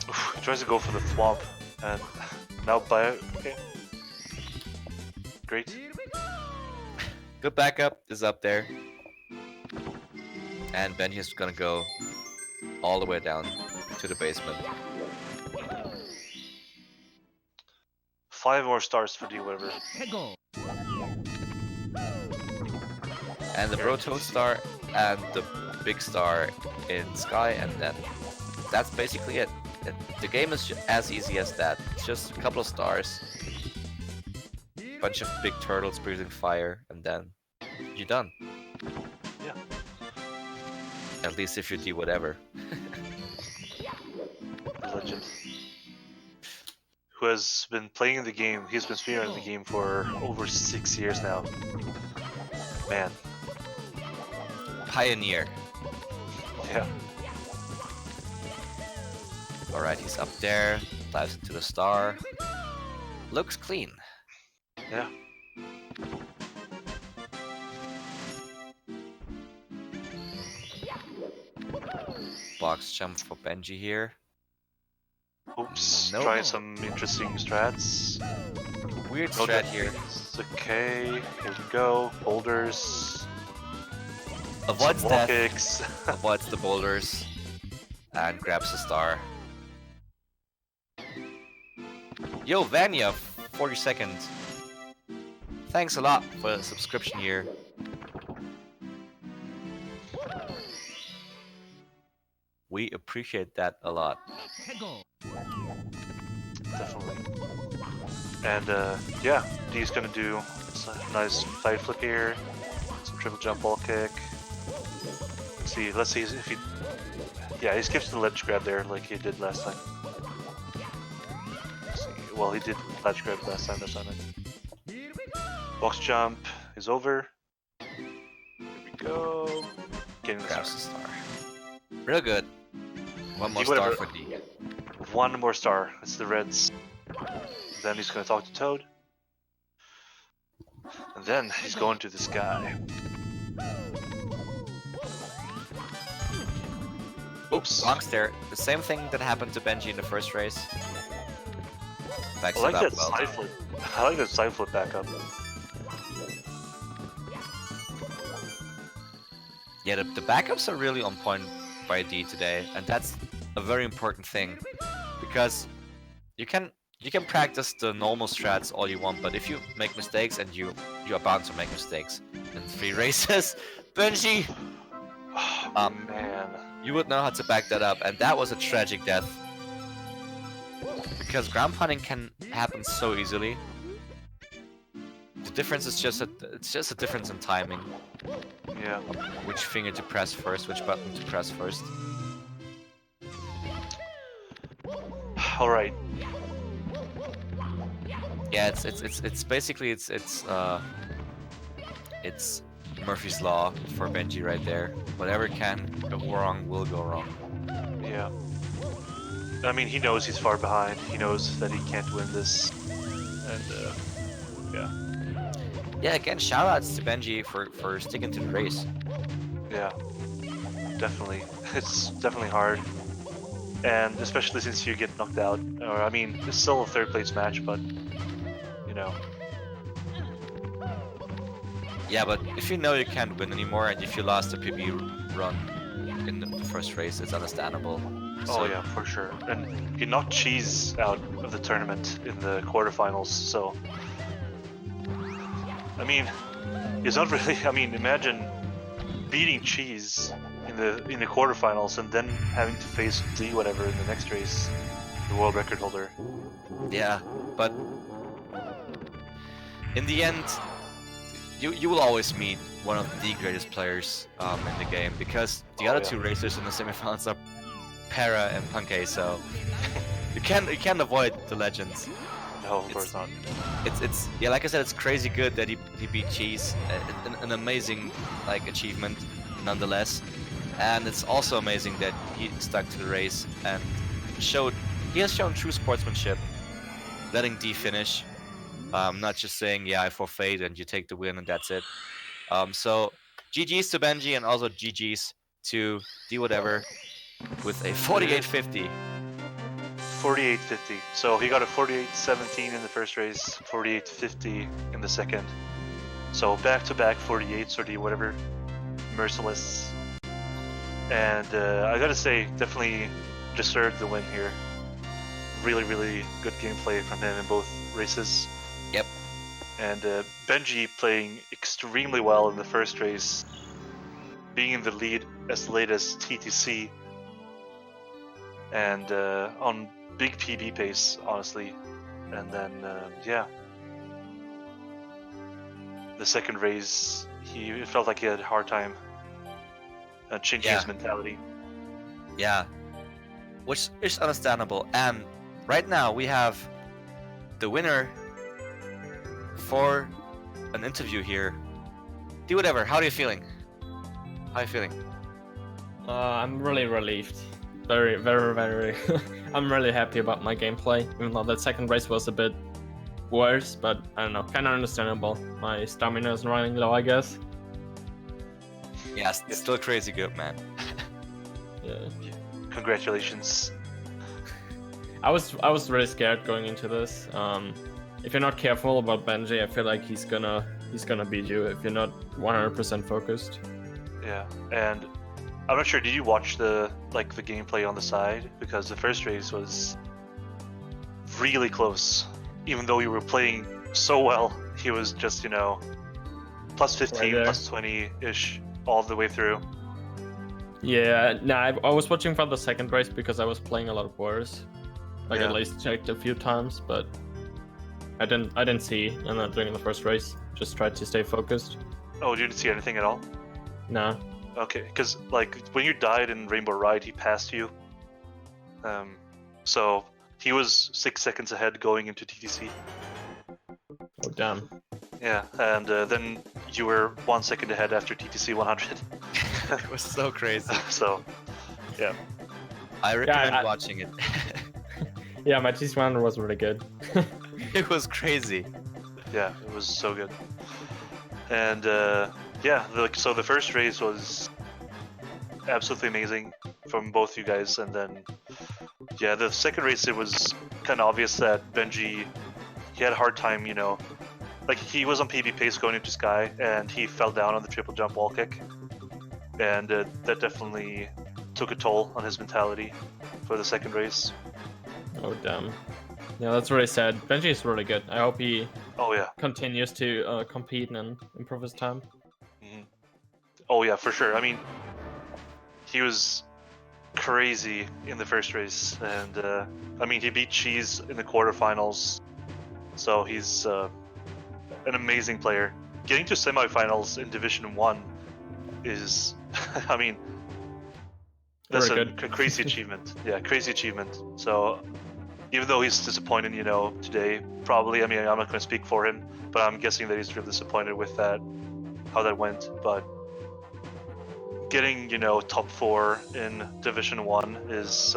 Oof, he tries to go for the thwomp, and now by okay. Great. Good backup is up there. And Benji's gonna go all the way down to the basement. 5 more stars for Dwhatever. And the Brotoad star and the big star in Sky, and then that's basically it. The game is as easy as that. It's just a couple of stars, bunch of big turtles breathing fire, and then you're done. Yeah. At least if you do whatever. Legend. Who has been playing the game, he's been speedrunning the game for over 6 years now. Man. Pioneer. Yeah. Alright, he's up there, dives into the star. Looks clean. Yeah. Box jump for Benji here. Oops. No. Trying some interesting strats. Weird No strat death here. beats. Okay. Here we go. Boulders. Avoids Some wall death, kicks. avoids the boulders, and grabs the star. Yo, Vanya, 40 seconds. Thanks a lot for the subscription here. We appreciate that a lot. Definitely. And yeah, D's gonna do a nice side flip here. Some triple jump ball kick. Let's see if he... Yeah, he skips the ledge grab there like he did last time. Let's see. Well, he did ledge grab last time, that's what I meant. Box jump is over. Here we go. Getting the Grabs the star. star. Real good. One more Whatever. star for D. One more star. It's the Reds. Then he's gonna talk to Toad. And then he's going to the sky. Oops. Wrong stare. The same thing that happened to Benji in the first race. Backs I like it up that well. side flip. I like that side flip back up. Yeah, the backups are really on point by D today, and that's a very important thing, because you can practice the normal strats all you want, but if you make mistakes, and you are bound to make mistakes in 3 races, Benji Man. You would know how to back that up, and that was a tragic death. Because ground pounding can happen so easily. The difference is just a difference in timing. Yeah. Which finger to press first, which button to press first. All right. Yeah, it's basically it's Murphy's Law for Benji right there. Whatever can go wrong will go wrong. Yeah. I mean, he knows he's far behind. He knows that he can't win this. And, yeah. Yeah, again, shoutouts to Benji for sticking to the race. Yeah. Definitely. It's definitely hard. And especially since you get knocked out. Or, I mean, it's still a third place match, but, you know. Yeah, but if you know you can't win anymore, and if you lost a PB run in the first race, it's understandable. Oh yeah, for sure. And he knocked Cheese out of the tournament in the quarterfinals, so I mean, it's not really. I mean, imagine beating Cheese in the quarterfinals and then having to face Dwhatever in the next race, the world record holder. Yeah, but in the end, you will always meet one of the greatest players in the game, because the other two racers in the semifinals are Para and Punkay, so you can't avoid the legends. No, of course not. It's yeah, like I said, it's crazy good that he beat Cheese, an amazing like achievement nonetheless, and it's also amazing that he stuck to the race and he has shown true sportsmanship, letting D finish, not just saying yeah I forfeit and you take the win and that's it. So GG's to Benji, and also GG's to Dwhatever with a 48-50. 48-50. So he got a 48-17 in the first race, 48-50 in the second. So back-to-back 48s or Dwhatever. Merciless. And I gotta say, definitely deserved the win here. Really, really good gameplay from him in both races. Yep. And Benji playing extremely well in the first race, being in the lead as late as TTC, and on big PB pace, honestly. And then, yeah. The second race, it felt like he had a hard time changing his mentality. Yeah. Which is understandable. And right now we have the winner for an interview here. Dwhatever, how are you feeling? How are you feeling? I'm really relieved. Very, very, very. I'm really happy about my gameplay, even though that second race was a bit worse, but I don't know, kind of understandable. My stamina is running low, I guess. Yeah, it's still crazy good, man. Yeah. Congratulations. I was really scared going into this. If you're not careful about Benji, I feel like he's gonna beat you if you're not 100% focused. Yeah, and I'm not sure. Did you watch the gameplay on the side? Because the first race was really close. Even though you were playing so well, he was just plus 15, right plus 20-ish all the way through. Yeah, I was watching for the second race because I was playing a lot worse. Like at least checked a few times, but I didn't see during the first race. Just tried to stay focused. Oh, you didn't see anything at all? No. Okay, because when you died in Rainbow Ride, he passed you. So he was 6 seconds ahead going into TTC. Oh damn. Yeah, and then you were 1 second ahead after TTC 100. It was so crazy. So, yeah. I recommend watching it. Yeah, my T1 was really good. It was crazy. Yeah, it was so good. And yeah, so the first race was absolutely amazing from both you guys, and then yeah, the second race it was kind of obvious that Benji, he had a hard time, like he was on PB pace going into Sky, and he fell down on the triple jump wall kick, and that definitely took a toll on his mentality for the second race. Oh damn. Yeah, that's really sad. Benji is really good. I hope he continues to compete and improve his time. Mm-hmm. Oh yeah, for sure. I mean, he was crazy in the first race, and I mean, he beat Cheese in the quarterfinals, so he's an amazing player. Getting to semifinals in Division 1 is, I mean, that's Very a good. crazy achievement. Yeah, crazy achievement. So even though he's disappointed, you know, today, probably, I mean, I'm not going to speak for him, but I'm guessing that he's really disappointed with that, how that went. But getting, you know, top 4 in Division 1 is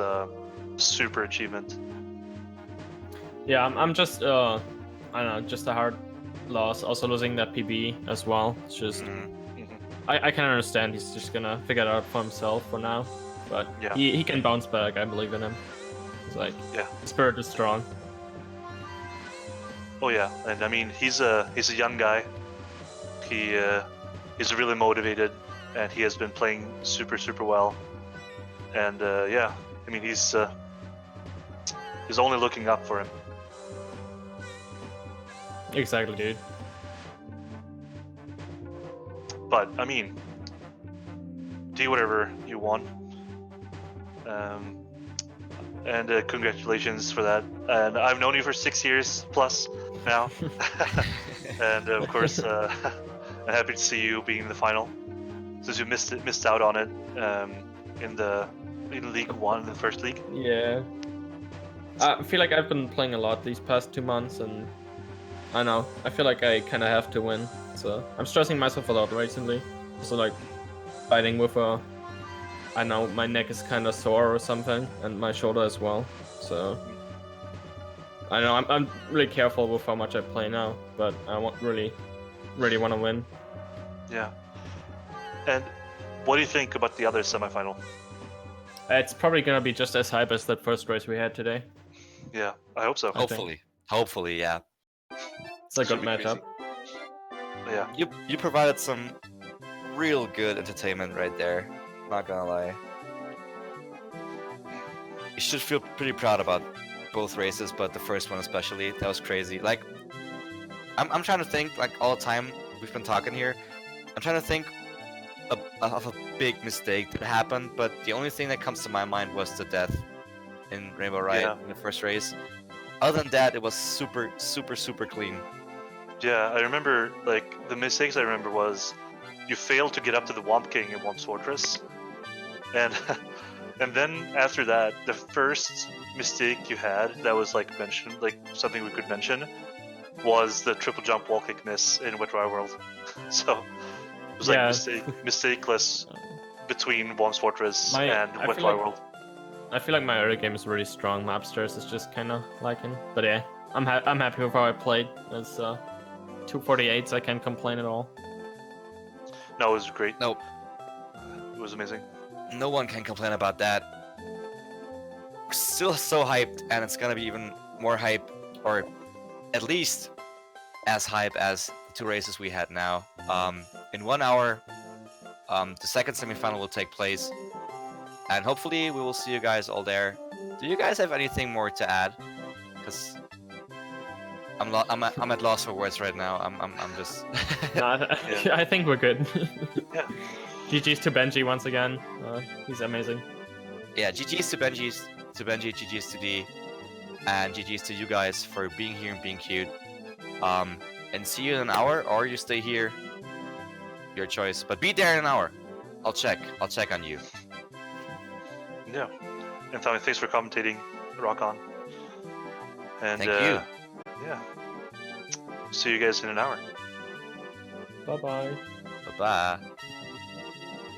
super achievement. Yeah, I'm just I don't know, just a hard loss. Also losing that PB as well. It's just I can understand he's just gonna figure it out for himself for now. But Yeah. he can bounce back, I believe in him. It's like Yeah. his spirit is strong. Oh yeah, and I mean, he's a young guy. He's really motivated, and he has been playing super well. And yeah, I mean, he's only looking up for him. Exactly, dude. But I mean, Dwhatever, you won. And congratulations for that. And I've known you for 6 years plus now, and of course, I'm happy to see you being in the final, since you missed out on it in League 1, the first league. Yeah. I feel like I've been playing a lot these past 2 months, and I don't know. I feel like I kind of have to win. So I'm stressing myself a lot recently. So like fighting with I know my neck is kind of sore or something, and my shoulder as well. So I know I'm really careful with how much I play now, but I really want to win. Yeah. And what do you think about the other semifinal? It's probably gonna be just as hype as that first race we had today. Yeah, I hope so. Hopefully, yeah. It's a good Should be matchup. crazy. Yeah. You provided some real good entertainment right there. Not gonna lie. You should feel pretty proud about both races, but the first one especially. That was crazy. Like, I'm trying to think, like, all the time we've been talking here, I'm trying to think of a big mistake that happened, but the only thing that comes to my mind was the death in Rainbow Riot Yeah. in the first race. Other than that, it was super clean. Yeah, I remember, like, the mistakes I remember was you failed to get up to the Womp King in Womp's Fortress, and and then after that, the first mistake you had that was like mentioned, like something we could mention, was the triple jump wall kick miss in Dwhatever World. So it was like Yeah. mistakeless between Womp's Fortress and I feel Dwhatever like- World. I feel like my early game is really strong. My upstairs is just kind of lacking. But yeah, I'm happy with how I played. It's 248s. I can't complain at all. No, it was great. Nope. It was amazing. No one can complain about that. We're still so hyped, and it's gonna be even more hype, or at least as hype as the 2 races we had now. In 1 hour, the second semifinal will take place, and hopefully we will see you guys all there. Do you guys have anything more to add? Because I'm at loss for words right now. I'm just. No, Yeah. I think we're good. Yeah. GG's to Benji once again. He's amazing. Yeah, GG's to Benji, GG's to D, and GG's to you guys for being here and being cute. And see you in an hour, or you stay here. Your choice. But be there in an hour. I'll check on you. Yeah. And Tommy, thanks for commentating. Rock on. And Thank you. Yeah. See you guys in an hour. Bye bye. Bye bye.